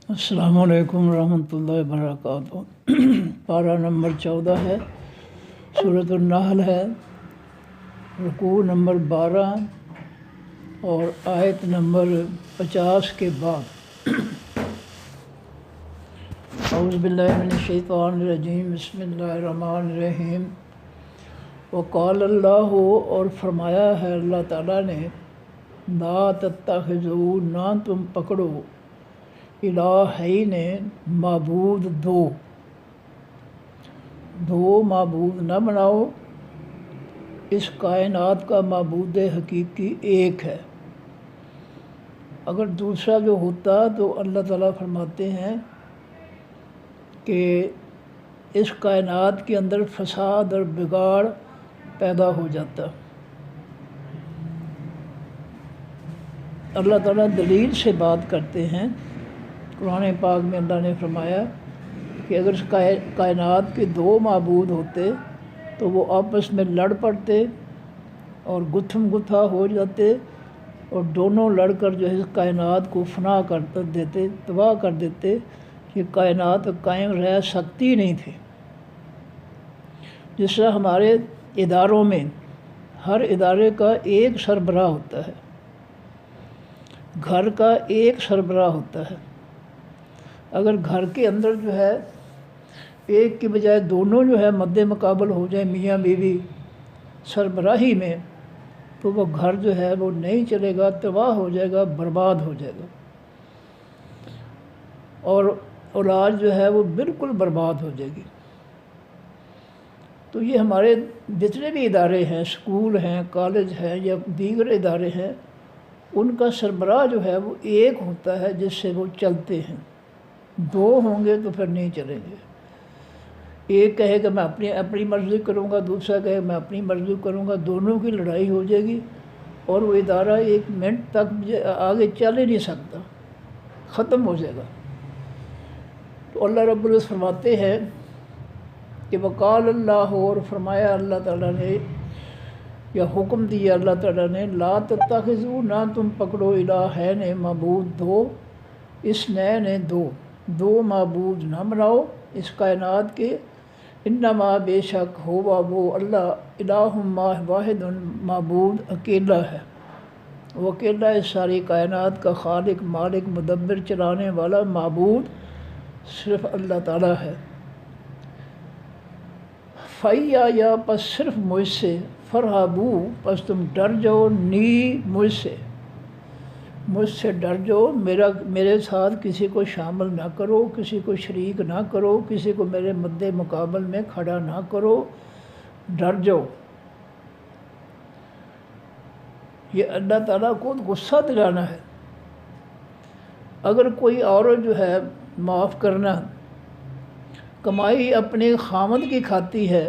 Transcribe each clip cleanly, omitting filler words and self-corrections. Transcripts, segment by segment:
السلام علیکم ورحمۃ اللہ وبرکاتہ۔ پارہ نمبر 14 ہے، سورۃ النحل ہے، رکوع نمبر 12 اور آیت نمبر 50 کے بعد۔ اعوذ باللہ من الشیطان الرجیم، بسم اللہ الرحمن الرحیم۔ وقال اللہ، اور فرمایا ہے اللہ تعالیٰ نے، لا تتخذوا، نہ تم پکڑو، الہین، معبود دو معبود نہ بناؤ، اس کائنات کا معبود حقیقی ایک ہے۔ اگر دوسرا جو ہوتا تو اللہ تعالیٰ فرماتے ہیں کہ اس کائنات کے اندر فساد اور بگاڑ پیدا ہو جاتا۔ اللہ تعالیٰ دلیل سے بات کرتے ہیں۔ قرآن پاک میں اللہ نے فرمایا کہ اگر اس کائنات کے دو معبود ہوتے تو وہ آپس میں لڑ پڑتے اور گتھم گتھا ہو جاتے، اور دونوں لڑ کر جو ہے اس کائنات کو فنا کر دیتے، تباہ کر دیتے، کہ کائنات قائم رہ سکتی نہیں تھی۔ جس طرح ہمارے اداروں میں ہر ادارے کا ایک سربراہ ہوتا ہے، گھر کا ایک سربراہ ہوتا ہے۔ اگر گھر کے اندر جو ہے ایک کی بجائے دونوں جو ہے مد مقابل ہو جائیں، میاں بیوی سربراہی میں، تو وہ گھر جو ہے وہ نہیں چلے گا، تباہ ہو جائے گا، برباد ہو جائے گا، اور اولاد جو ہے وہ بالکل برباد ہو جائے گی۔ تو یہ ہمارے جتنے بھی ادارے ہیں، اسکول ہیں، کالج ہیں یا دیگر ادارے ہیں، ان کا سربراہ جو ہے وہ ایک ہوتا ہے جس سے وہ چلتے ہیں۔ دو ہوں گے تو پھر نہیں چلیں گے۔ ایک کہے کہ میں اپنی مرضی کروں گا، دوسرا کہے میں اپنی مرضی کروں گا، دونوں کی لڑائی ہو جائے گی، اور وہ ادارہ ایک منٹ تک آگے چل ہی نہیں سکتا، ختم ہو جائے گا۔ تو اللہ رب العزت فرماتے ہیں کہ وقال اللہ، اور فرمایا اللہ تعالیٰ نے، یا حکم دیا اللہ تعالیٰ نے، لا تتخذوا، نہ تم پکڑو، الہین، معبود دو، اثنین، دو معبود نہ بناؤ اس کائنات کے، انما، بے شک، ہوا وہ اللہ، الہ واحد، معبود اکیلا ہے، وہ اکیلا اس ساری کائنات کا خالق، مالک، مدبر، چلانے والا، معبود صرف اللہ تعالیٰ ہے۔ فَإِيَّا، یا پس صرف مجھ سے، فَارْهَبُوا، پس تم ڈر جاؤ، مجھ سے ڈر جاؤ، میرے ساتھ کسی کو شامل نہ کرو، کسی کو شریک نہ کرو، کسی کو میرے مد مقابل میں کھڑا نہ کرو، ڈر جاؤ۔ یہ اللہ تعالیٰ کو غصہ دلانا ہے۔ اگر کوئی عورت جو ہے، معاف کرنا، کمائی اپنے خامد کی کھاتی ہے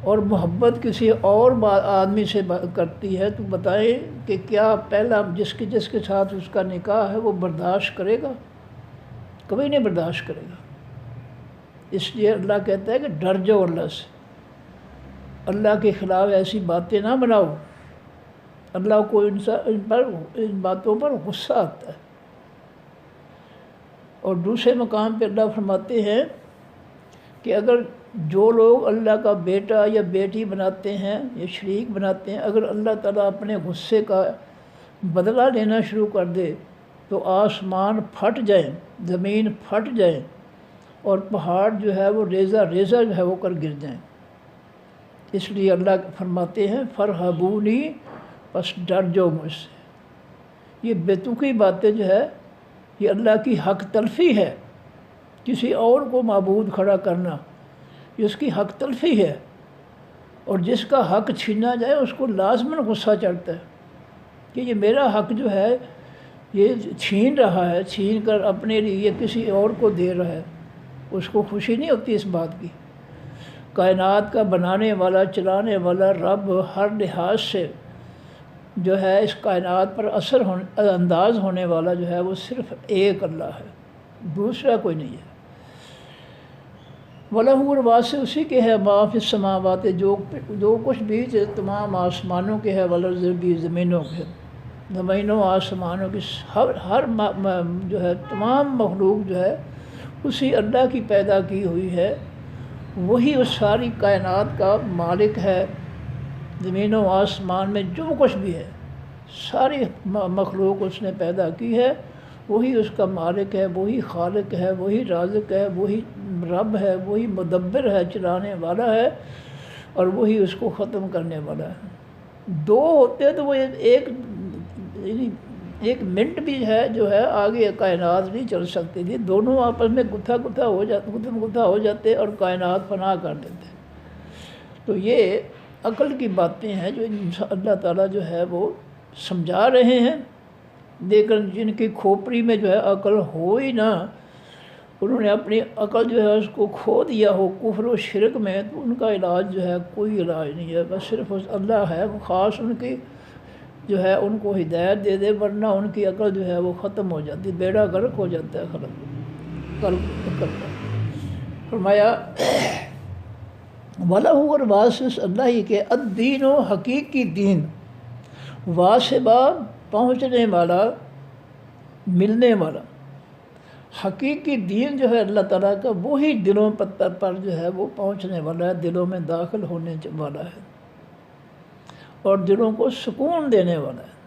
اور محبت کسی اور آدمی سے کرتی ہے، تو بتائیں کہ کیا پہلا جس کے ساتھ اس کا نکاح ہے وہ برداشت کرے گا؟ کبھی نہیں برداشت کرے گا۔ اس لیے اللہ کہتا ہے کہ ڈر جاؤ اللہ سے، اللہ کے خلاف ایسی باتیں نہ بناؤ۔ اللہ کو ان باتوں پر غصہ آتا ہے۔ اور دوسرے مقام پہ اللہ فرماتے ہیں کہ اگر جو لوگ اللہ کا بیٹا یا بیٹی بناتے ہیں یا شریک بناتے ہیں، اگر اللہ تعالیٰ اپنے غصے کا بدلہ لینا شروع کر دے تو آسمان پھٹ جائیں، زمین پھٹ جائیں، اور پہاڑ جو ہے وہ ریزہ ریزہ جو ہے وہ کر گر جائیں۔ اس لیے اللہ فرماتے ہیں فَارْهَبُونِي، پس ڈر جاؤ مجھ سے۔ یہ بیتوقی باتیں جو ہے، یہ اللہ کی حق تلفی ہے۔ کسی اور کو معبود کھڑا کرنا، یہ اس کی حق تلفی ہے، اور جس کا حق چھینا جائے اس کو لازماً غصہ چڑھتا ہے کہ یہ میرا حق جو ہے یہ چھین رہا ہے، چھین کر اپنے لیے کسی اور کو دے رہا ہے، اس کو خوشی نہیں ہوتی اس بات کی۔ کائنات کا بنانے والا، چلانے والا رب ہر لحاظ سے جو ہے اس کائنات پر انداز ہونے والا جو ہے وہ صرف ایک اللہ ہے، دوسرا کوئی نہیں ہے۔ وَلَهُ، اور واسطے اسی کے ہے، مَا فِی السَّمَاوَاتِ، جو کچھ بھی تمام آسمانوں کے ہے، وَالْأَرْضِ، بھی زمینوں کے۔ زمینوں آسمانوں کی ہر جو ہے تمام مخلوق جو ہے اسی اللہ کی پیدا کی ہوئی ہے، وہی اس ساری کائنات کا مالک ہے۔ زمین و آسمان میں جو کچھ بھی ہے ساری مخلوق اس نے پیدا کی ہے، وہی اس کا مالک ہے، وہی خالق ہے، وہی رازق ہے، وہی رب ہے، وہی مدبر ہے، چلانے والا ہے، اور وہی اس کو ختم کرنے والا ہے۔ دو ہوتے تو وہ ایک منٹ بھی ہے جو ہے آگے کائنات نہیں چل سکتی تھی، دونوں آپس میں گتھا ہو جاتے اور کائنات فنا کر دیتے۔ تو یہ عقل کی باتیں ہیں جو اللہ تعالیٰ جو ہے وہ سمجھا رہے ہیں، لیکن جن کی کھوپڑی میں جو ہے عقل ہو ہی نہ، انہوں نے اپنی عقل جو ہے اس کو کھو دیا ہو کفر و شرک میں، تو ان کا علاج جو ہے کوئی علاج نہیں ہے، بس صرف اللہ ہے وہ خاص ان کی جو ہے ان کو ہدایت دے دے، ورنہ ان کی عقل جو ہے وہ ختم ہو جاتی، بیڑا غرق ہو جاتا ہے عقل کا۔ فرمایا وَلَهُ اور واسس اللہ ہی کے الدین و حقیقی دین، واسبہ پہنچنے والا، ملنے والا، حقیقی دین جو ہے اللہ تعالیٰ کا وہی دلوں پر جو ہے وہ پہنچنے والا ہے، دلوں میں داخل ہونے والا ہے اور دلوں کو سکون دینے والا ہے۔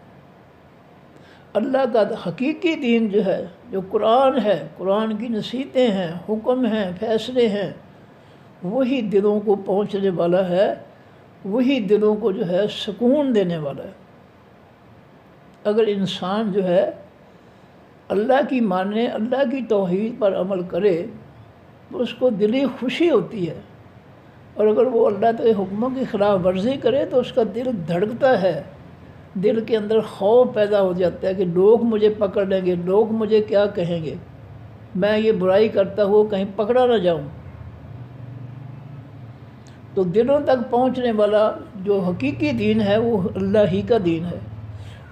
اللہ کا حقیقی دین جو ہے، جو قرآن ہے، قرآن کی نصیحتیں ہیں، حکم ہیں، فیصلے ہیں، وہی دلوں کو پہنچنے والا ہے، وہی دلوں کو جو ہے سکون دینے والا ہے۔ اگر انسان جو ہے اللہ کی مانے، اللہ کی توحید پر عمل کرے تو اس کو دلی خوشی ہوتی ہے، اور اگر وہ اللہ کے حکموں کی خلاف ورزی کرے تو اس کا دل دھڑکتا ہے، دل کے اندر خوف پیدا ہو جاتا ہے کہ لوگ مجھے پکڑ لیں گے، لوگ مجھے کیا کہیں گے، میں یہ برائی کرتا ہوں کہیں پکڑا نہ جاؤں۔ تو دلوں تک پہنچنے والا جو حقیقی دین ہے وہ اللہ ہی کا دین ہے۔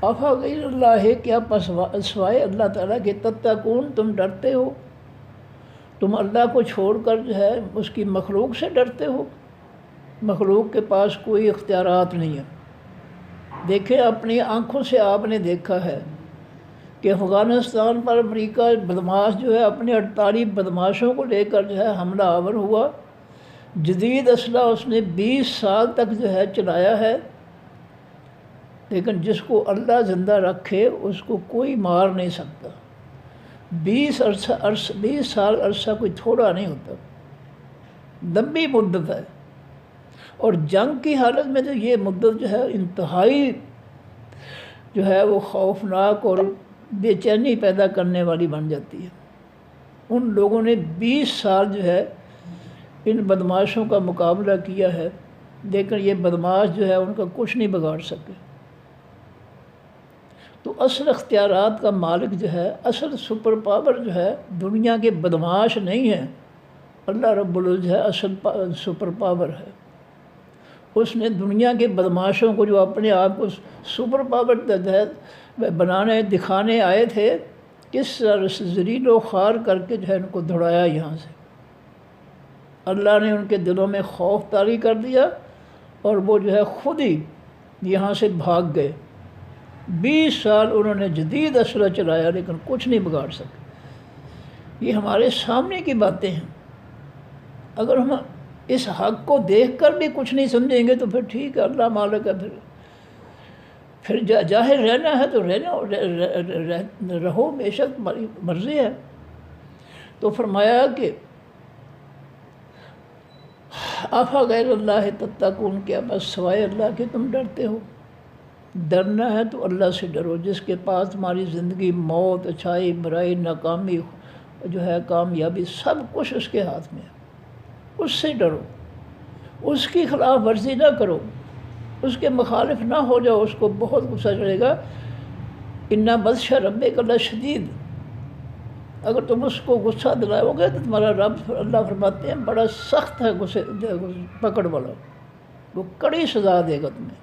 افغیر اللہ، کیا سوائے اللہ تعالیٰ کے تتقون، تم ڈرتے ہو؟ تم اللہ کو چھوڑ کر جو ہے اس کی مخلوق سے ڈرتے ہو؟ مخلوق کے پاس کوئی اختیارات نہیں ہے۔ دیکھیں اپنی آنکھوں سے آپ نے دیکھا ہے کہ افغانستان پر امریکہ بدماش جو ہے اپنے 48 بدماشوں کو لے کر جو ہے حملہ آور ہوا، جدید اسلحہ اس نے 20 سال تک جو ہے چلایا ہے، لیکن جس کو اللہ زندہ رکھے اس کو کوئی مار نہیں سکتا۔ 20 سال عرصہ کوئی تھوڑا نہیں ہوتا، لمبی مدت ہے، اور جنگ کی حالت میں تو یہ مدت جو ہے انتہائی جو ہے وہ خوفناک اور بے چینی پیدا کرنے والی بن جاتی ہے۔ ان لوگوں نے 20 سال جو ہے ان بدماشوں کا مقابلہ کیا ہے، لیکن یہ بدماش جو ہے ان کا کچھ نہیں بگاڑ سکے۔ تو اصل اختیارات کا مالک جو ہے، اصل سپر پاور جو ہے دنیا کے بدماش نہیں ہے، اللہ رب العزت ہے اصل سپر پاور ہے۔ اس نے دنیا کے بدماشوں کو جو اپنے آپ کو سپر پاور بنانے دکھانے آئے تھے، کس ذلیل و خوار کر کے جو ہے ان کو دھڑایا یہاں سے۔ اللہ نے ان کے دلوں میں خوف طاری کر دیا اور وہ جو ہے خود ہی یہاں سے بھاگ گئے۔ 20 سال انہوں نے جدید اسلحہ چلایا لیکن کچھ نہیں بگاڑ سکے۔ یہ ہمارے سامنے کی باتیں ہیں۔ اگر ہم اس حق کو دیکھ کر بھی کچھ نہیں سمجھیں گے تو پھر ٹھیک ہے، اللہ مالک ہے، پھر جاہل رہنا ہے تو رہو، بے شک تمہاری مرضی ہے۔ تو فرمایا کہ افغیر اللہ تتقون، کیا بس سوائے اللہ کے تم ڈرتے ہو؟ ڈرنا ہے تو اللہ سے ڈرو، جس کے پاس تمہاری زندگی، موت، اچھائی، برائی، ناکامی جو ہے، کامیابی، سب کچھ اس کے ہاتھ میں ہے۔ اس سے ڈرو، اس کی خلاف ورزی نہ کرو، اس کے مخالف نہ ہو جاؤ، اس کو بہت غصہ چڑھے گا۔ ان بطش ربک لشدید، اگر تم اس کو غصہ دلاؤ گے تو تمہارا رب، اللہ فرماتے ہیں، بڑا سخت ہے غصے پکڑ والا، وہ کڑی سزا دے گا تمہیں۔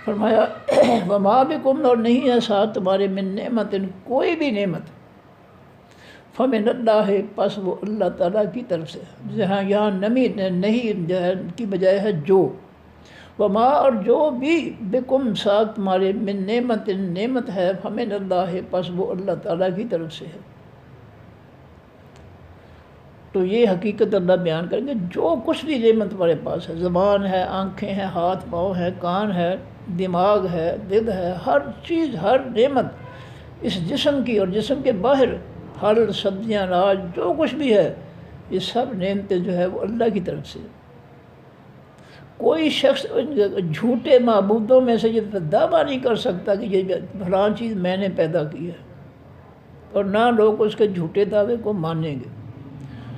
فرمایا وما بکم، اور نہیں ہے ساتھ تمہارے، من نعمت، کوئی بھی نعمت، فمن اللہ، پس وہ اللہ تعالیٰ کی طرف سے، جہاں یہاں نمی نہیں جو ہے کی بجائے ہے جو، وما اور جو بھی بکم ساتھ تمہارے من نعمت نعمت ہے فمن اللہ پس وہ اللہ تعالیٰ کی طرف سے ہے۔ تو یہ حقیقت اللہ بیان کریں گے، جو کچھ بھی نعمت تمہارے پاس ہے، زبان ہے، آنکھیں ہیں، ہاتھ پاؤں ہے، کان ہے، دماغ ہے، دل ہے، ہر چیز، ہر نعمت اس جسم کی اور جسم کے باہر، پھل سبزیاں اناج جو کچھ بھی ہے، یہ سب نعمتیں جو ہے وہ اللہ کی طرف سے۔ کوئی شخص جھوٹے معبودوں میں سے یہ دعویٰ نہیں کر سکتا کہ یہ فلاں چیز میں نے پیدا کی ہے، اور نہ لوگ اس کے جھوٹے دعوے کو مانیں گے،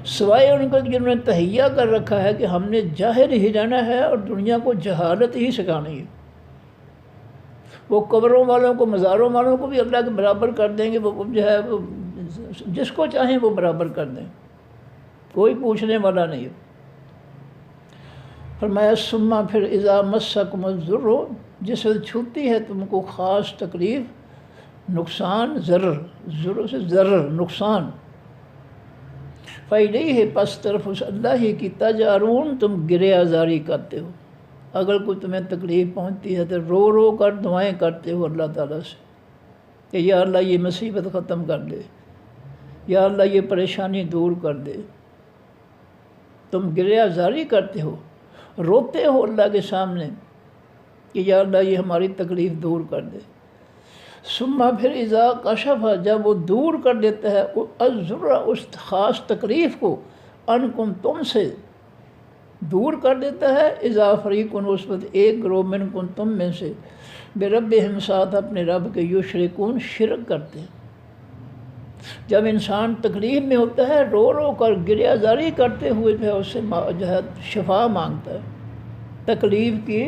سوائے ان کو جنہوں نے تہیہ کر رکھا ہے کہ ہم نے جاہل ہی رہنا ہے اور دنیا کو جہالت ہی سکھانی ہے۔ وہ قبروں والوں کو، مزاروں والوں کو بھی اللہ کے برابر کر دیں گے، وہ جو ہے وہ جس کو چاہیں وہ برابر کر دیں، کوئی پوچھنے والا نہیں ہے۔ فرمایا ثم پھر اذا مسکم الضر، جس وقت چھوتی ہے تم کو خاص تکلیف، نقصان، ضرر سے ضرر نقصان، فَإِلَيْهِ پس طرف اس اللہ ہی کی تجارون تم گرے آزاری کرتے ہو۔ اگر کوئی تمہیں تکلیف پہنچتی ہے تو رو رو کر دعائیں کرتے ہو اللہ تعالیٰ سے کہ یا اللہ یہ مصیبت ختم کر دے، یا اللہ یہ پریشانی دور کر دے۔ تم گرے آزاری کرتے ہو، روتے ہو اللہ کے سامنے کہ یا اللہ یہ ہماری تکلیف دور کر دے۔ ثم پھر اذا کشف، جب وہ دور کر دیتا ہے الضر اس خاص تکلیف کو، عنکم تم سے دور کر دیتا ہے، اذا فریق اس وقت ایک گروہ منکم تم میں سے، بربہم ساتھ اپنے رب کے یشرکون شرک کرتے ہیں۔ جب انسان تکلیف میں ہوتا ہے رو رو کر گریہ زاری کرتے ہوئے جو ہے اس سے جو ہے شفا مانگتا ہے، تکلیف کی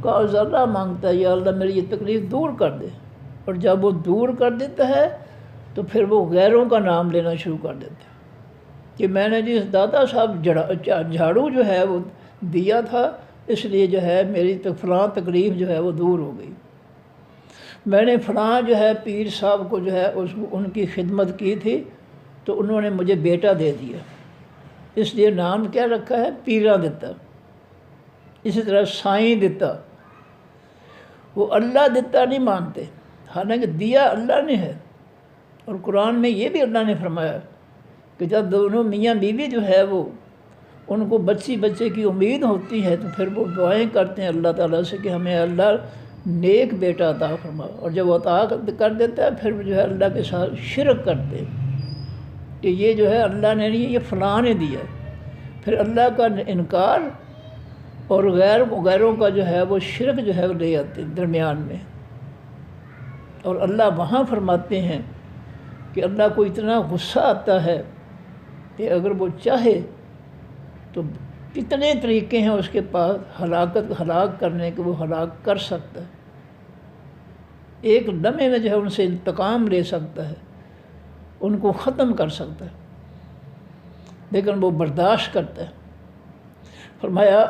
کا ذرہ مانگتا ہے، یا اللہ میری یہ تکلیف دور کر دے۔ اور جب وہ دور کر دیتا ہے تو پھر وہ غیروں کا نام لینا شروع کر دیتا ہے کہ میں نے جس دادا صاحب جھاڑو جو ہے وہ دیا تھا، اس لیے جو ہے میری فلاں تکلیف جو ہے وہ دور ہو گئی، میں نے فلاں جو ہے پیر صاحب کو جو ہے ان کی خدمت کی تھی تو انہوں نے مجھے بیٹا دے دیا، اس لیے نام کیا رکھا ہے، پیرا دیتا۔ اسی طرح سائیں دیتا، وہ اللہ دیتا نہیں مانتے، حالانکہ دیا اللہ نے ہے۔ اور قرآن میں یہ بھی اللہ نے فرمایا کہ جب دونوں میاں بیوی جو ہے وہ ان کو بچے کی امید ہوتی ہے تو پھر وہ دعائیں کرتے ہیں اللہ تعالیٰ سے کہ ہمیں اللہ نیک بیٹا عطا فرما، اور جب وہ عطا کر دیتا ہے پھر جو ہے اللہ کے ساتھ شرک کرتے ہیں کہ یہ جو ہے اللہ نے نہیں، یہ فلاں نے دیا، پھر اللہ کا انکار اور غیروں کا جو ہے وہ شرک جو ہے وہ لے آتے ہیں درمیان میں۔ اور اللہ وہاں فرماتے ہیں کہ اللہ کو اتنا غصہ آتا ہے کہ اگر وہ چاہے تو کتنے طریقے ہیں اس کے پاس ہلاک کرنے کے، وہ ہلاک کر سکتا ہے، ایک لمحے میں جو ہے ان سے انتقام لے سکتا ہے، ان کو ختم کر سکتا ہے، لیکن وہ برداشت کرتا ہے۔ فرمایا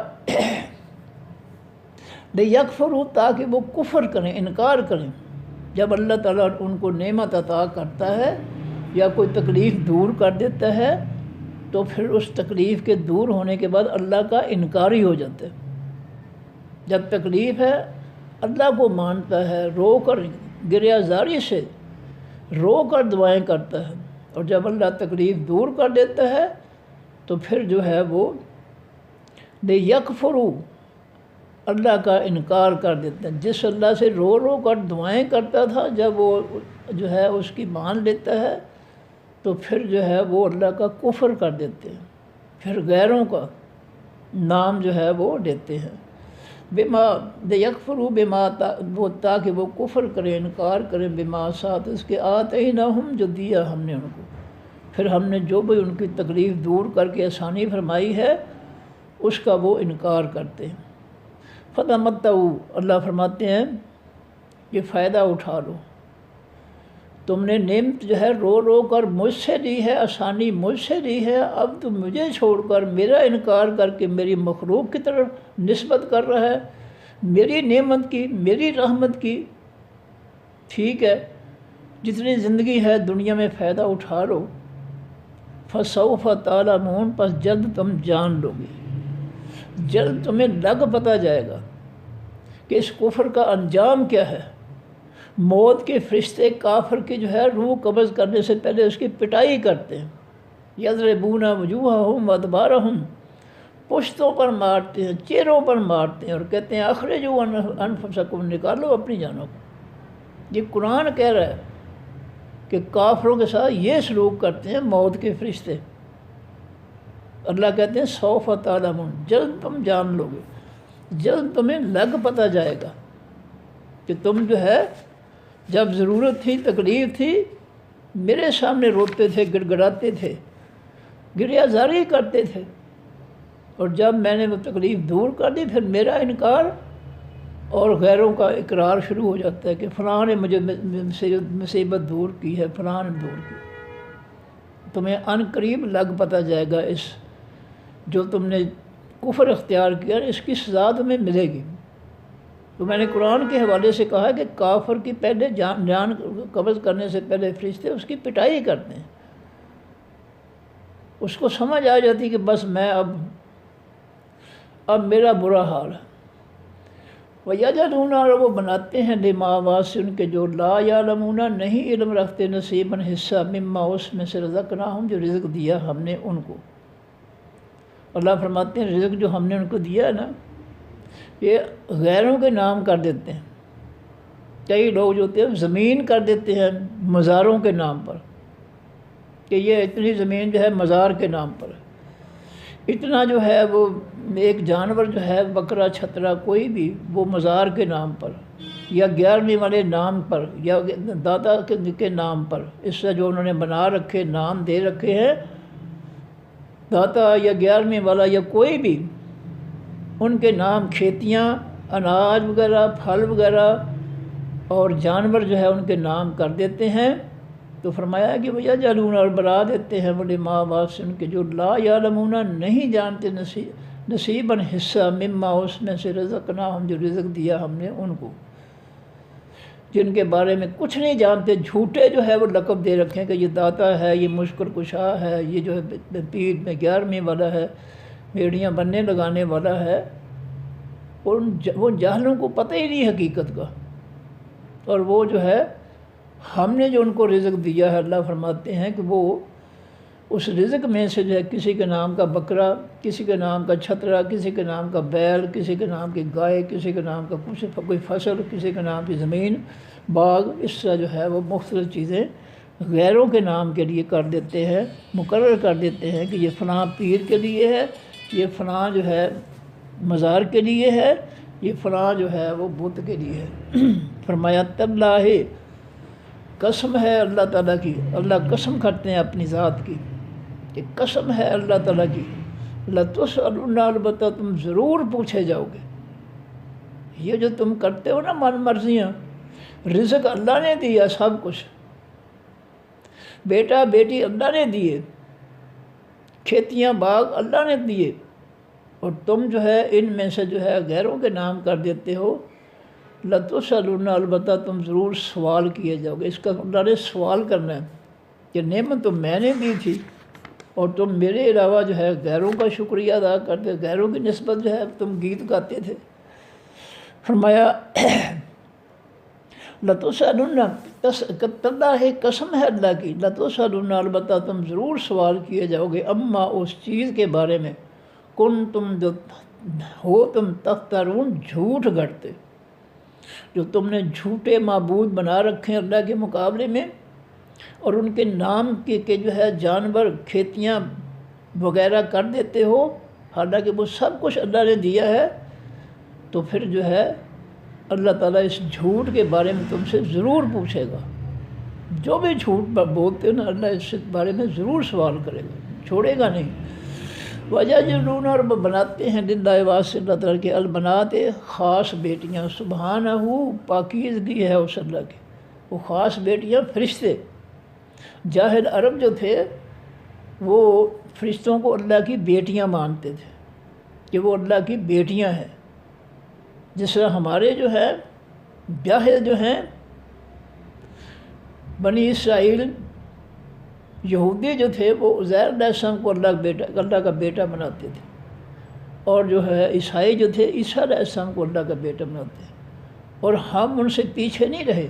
لیکفروا، تاکہ وہ کفر کریں، انکار کریں۔ جب اللہ تعالیٰ ان کو نعمت عطا کرتا ہے یا کوئی تکلیف دور کر دیتا ہے تو پھر اس تکلیف کے دور ہونے کے بعد اللہ کا انکاری ہو جاتا ہے۔ جب تکلیف ہے اللہ کو مانتا ہے، رو کر گریہ زاری سے رو کر دعائیں کرتا ہے، اور جب اللہ تکلیف دور کر دیتا ہے تو پھر جو ہے وہ لیکفروا، اللہ کا انکار کر دیتے ہیں۔ جس اللہ سے رو رو کر دعائیں کرتا تھا جب وہ جو ہے اس کی مان لیتا ہے تو پھر جو ہے وہ اللہ کا کفر کر دیتے ہیں، پھر غیروں کا نام جو ہے وہ لیتے ہیں۔ بما لیکفروا بما، وہ تاکہ وہ کفر کریں، انکار کریں، بما ساتھ اس کے آتیناہم، جو دیا ہم نے ان کو، پھر ہم نے جو بھی ان کی تکلیف دور کر کے آسانی فرمائی ہے اس کا وہ انکار کرتے ہیں۔ فتمتعوا، اللہ فرماتے ہیں کہ فائدہ اٹھا لو، تم نے نعمت جو ہے رو رو کر مجھ سے لی ہے، آسانی مجھ سے لی ہے، اب تم مجھے چھوڑ کر میرا انکار کر کے میری مخلوق کی طرف نسبت کر رہا ہے، میری نعمت کی، میری رحمت کی۔ ٹھیک ہے، جتنی زندگی ہے دنیا میں فائدہ اٹھا لو، فسوف تعلمون، پس جلد تم جان لو گے، جلد تمہیں لگ پتہ جائے گا کہ اس کفر کا انجام کیا ہے۔ موت کے فرشتے کافر کی جو ہے روح قبض کرنے سے پہلے اس کی پٹائی کرتے ہیں، یضربون وجوہہم وادبارہم، پشتوں پر مارتے ہیں، چہروں پر مارتے ہیں، اور کہتے ہیں اخرجوا انفسکم، نکالو اپنی جانوں کو۔ یہ قرآن کہہ رہا ہے کہ کافروں کے ساتھ یہ سلوک کرتے ہیں موت کے فرشتے۔ اللہ کہتے ہیں سوف تعلمون، جلد تم جان لو گے، جلد تمہیں لگ پتہ جائے گا کہ تم جو ہے جب ضرورت تھی، تکلیف تھی، میرے سامنے روتے تھے، گڑ گڑاتے تھے، گریہ زاری کرتے تھے، اور جب میں نے وہ تکلیف دور کر دی پھر میرا انکار اور غیروں کا اقرار شروع ہو جاتا ہے کہ فلاں نے مجھے مصیبت دور کی ہے، فلاں نے دور کی۔ تمہیں عن قریب لگ پتہ جائے گا اس جو تم نے کفر اختیار کیا، اس کی سزا تمہیں ملے گی۔ تو میں نے قرآن کے حوالے سے کہا کہ کافر کی پہلے جان قبض کرنے سے پہلے فرشتے اس کی پٹائی کرتے ہیں، اس کو سمجھ آ جاتی کہ بس میں اب میرا برا حال ہے۔ وَيَجْعَلُونَ، اور وہ بناتے ہیں لِمَا واسع ان کے جو لا یعلمون نہیں علم رکھتے، نصیباً حصہ، مما اس میں سے رزقناہم جو رزق دیا ہم نے ان کو۔ اللہ فرماتے ہیں رزق جو ہم نے ان کو دیا ہے نا، یہ غیروں کے نام کر دیتے ہیں۔ کئی لوگ جو ہوتے ہیں زمین کر دیتے ہیں مزاروں کے نام پر، کہ یہ اتنی زمین جو ہے مزار کے نام پر ہے، اتنا جو ہے وہ ایک جانور جو ہے بکرا چھترا کوئی بھی وہ مزار کے نام پر یا 11ویں والے نام پر یا داتا کے نام پر، اس سے جو انہوں نے بنا رکھے نام دے رکھے ہیں داتا یا 11ویں والا یا کوئی بھی، ان کے نام کھیتیاں، اناج وغیرہ، پھل وغیرہ اور جانور جو ہے ان کے نام کر دیتے ہیں۔ تو فرمایا کہ بھیا جالون، اور بنا دیتے ہیں بڑے ماں باپ ان کے جو لا یعلمون نہیں جانتے، نصیباً حصہ، مما اس میں سے رزقناہم جو رزق دیا ہم نے ان کو، جن کے بارے میں کچھ نہیں جانتے، جھوٹے جو ہے وہ لقب دے رکھیں کہ یہ داتا ہے، یہ مشکل کشا ہے، یہ جو ہے پیر میں 11ویں والا ہے، بیڑیاں بننے لگانے والا ہے، اور وہ جاہلوں کو پتہ ہی نہیں حقیقت کا۔ اور وہ جو ہے ہم نے جو ان کو رزق دیا ہے، اللہ فرماتے ہیں کہ وہ اس رزق میں سے جو ہے کسی کے نام کا بکرا، کسی کے نام کا چھترا، کسی کے نام کا بیل، کسی کے نام کی گائے، کسی کے نام کا کوئی فصل، کسی کے نام کی زمین، باغ، اس طرح جو ہے وہ مختلف چیزیں غیروں کے نام کے لیے کر دیتے ہیں، مقرر کر دیتے ہیں کہ یہ فلاں پیر کے لیے ہے، یہ فلاں جو ہے مزار کے لیے ہے، یہ فلاں جو ہے وہ بت کے لیے ہے۔ فرمایا تاللہ، قسم ہے اللہ تعالیٰ کی، اللہ قسم کرتے ہیں اپنی ذات کی کہ قسم ہے اللہ تعالیٰ کی، لَتُسْأَلُنَّ، البتہ تم ضرور پوچھے جاؤ گے۔ یہ جو تم کرتے ہو نا من مرضیاں، رزق اللہ نے دیا سب کچھ، بیٹا بیٹی اللہ نے دیے، کھیتیاں باغ اللہ نے دیے، اور تم جو ہے ان میں سے جو ہے غیروں کے نام کر دیتے ہو۔ لَتُسْأَلُنَّ، البتہ تم ضرور سوال کیے جاؤ گے۔ اس کا اللہ نے سوال کرنا ہے کہ نعمت تو میں نے دی تھی اور تم میرے علاوہ جو ہے غیروں کا شکریہ ادا کرتے، غیروں کی نسبت جو ہے تم گیت گاتے تھے۔ فرمایا لَتُسْأَلُنَّ، تاللہ قسم ہے اللہ کی، لَتُسْأَلُنَّ، البتہ تم ضرور سوال کیے جاؤ گے، اما اس چیز کے بارے میں، کن تم جو ہو تم تفترون جھوٹ گھڑتے، جو تم نے جھوٹے معبود بنا رکھے ہیں اللہ کے مقابلے میں، اور ان کے نام کے جو ہے جانور کھیتیاں وغیرہ کر دیتے ہو، حالانکہ وہ سب کچھ اللہ نے دیا ہے۔ تو پھر جو ہے اللہ تعالیٰ اس جھوٹ کے بارے میں تم سے ضرور پوچھے گا۔ جو بھی جھوٹ بولتے ہو نا، اللہ اس بارے میں ضرور سوال کرے گا، چھوڑے گا نہیں۔ وَيَجْعَلُونَ، اور بناتے ہیں للہ واسطے اللہ تعالیٰ کے، البنات خاص بیٹیاں، سبحانہ، پاکیزگی ہے اس اللہ کی، وہ خاص بیٹیاں فرشتے۔ جاہل عرب جو تھے وہ فرشتوں کو اللہ کی بیٹیاں مانتے تھے کہ وہ اللہ کی بیٹیاں ہیں، جس طرح ہمارے جو ہے جاہل جو ہیں بنی اسرائیل یہودی جو تھے وہ عزیر علیہ السلام کو اللہ کا بیٹا بناتے تھے، اور جو ہے عیسائی جو تھے عیسیٰ علیہ السلام کو اللہ کا بیٹا بناتے ہیں۔ اور ہم ان سے پیچھے نہیں رہے.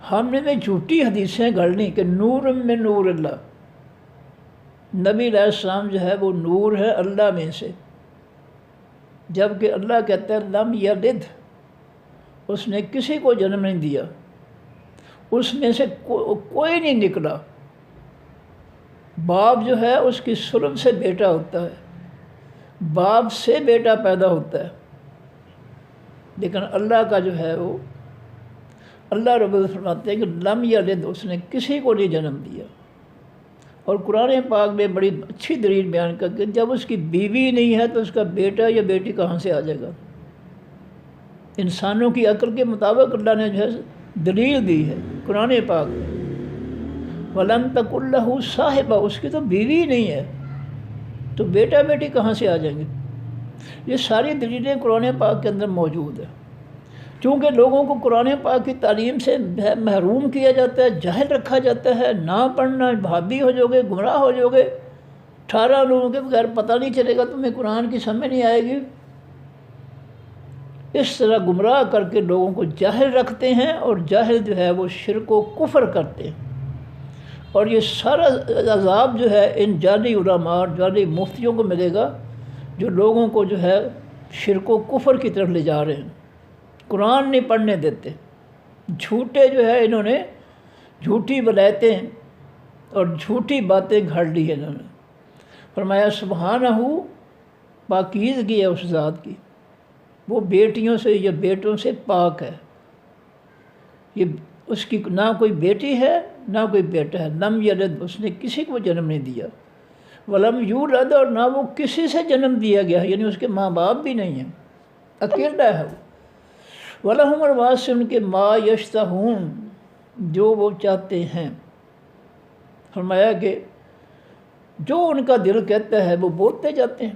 ہم نے جھوٹی حدیثیں گھڑ لی کہ نور میں نور اللہ. نبی علیہ السلام جو ہے وہ نور ہے اللہ میں سے، جبکہ اللہ کہتا ہے لم یلد، اس نے کسی کو جنم نہیں دیا، اس میں سے کوئی نہیں نکلا. باپ جو ہے اس کی سلب سے بیٹا ہوتا ہے، باپ سے بیٹا پیدا ہوتا ہے، لیکن اللہ کا جو ہے وہ اللہ رب العزت فرماتے ہیں کہ لم یلد، اس نے کسی کو نہیں جنم دیا. اور قرآن پاک میں بڑی اچھی دلیل بیان کر کے جب اس کی بیوی نہیں ہے تو اس کا بیٹا یا بیٹی کہاں سے آ جائے گا. انسانوں کی عقل کے مطابق اللہ نے جو ہے دلیل دی ہے قرآن پاک میں. وَلَمْ تَكُن لَهُ صَاحِبَةٌ، اس کی تو بیوی نہیں ہے تو بیٹا بیٹی کہاں سے آ جائیں گے. یہ ساری دلیلیں قرآن پاک کے اندر موجود ہیں. چونکہ لوگوں کو قرآن پاک کی تعلیم سے محروم کیا جاتا ہے، جاہل رکھا جاتا ہے، نہ پڑھنا بھابی ہو جاؤ گے، گمراہ ہو جاؤ گے، 18 لوگوں کے بغیر پتہ نہیں چلے گا، تمہیں قرآن کی سمجھ نہیں آئے گی. اس طرح گمراہ کر کے لوگوں کو جاہل رکھتے ہیں، اور جاہل جو ہے وہ شرک و کفر کرتے ہیں. اور یہ سارا عذاب جو ہے ان جعلی علماء اور جعلی مفتیوں کو ملے گا جو لوگوں کو جو ہے شرک و کفر کی طرف لے جا رہے ہیں. قرآن نہیں پڑھنے دیتے، جھوٹے جو ہے انہوں نے جھوٹی ولایتیں اور جھوٹی باتیں گھڑ لی ہیں انہوں نے. فرمایا سبحانہ، پاکیزگی ہے اس ذات کی، وہ بیٹیوں سے یا بیٹوں سے پاک ہے. یہ اس کی نہ کوئی بیٹی ہے نہ کوئی بیٹا ہے. لم یلد، اس نے کسی کو جنم نہیں دیا. ولم یولد، اور نہ وہ کسی سے جنم دیا گیا ہے، یعنی اس کے ماں باپ بھی نہیں ہیں، اکیلا ہے وہ. وَلَهُمُ، اور واسطے ان کے ما یشتہون، جو وہ چاہتے ہیں. فرمایا کہ جو ان کا دل کہتا ہے وہ بولتے جاتے ہیں.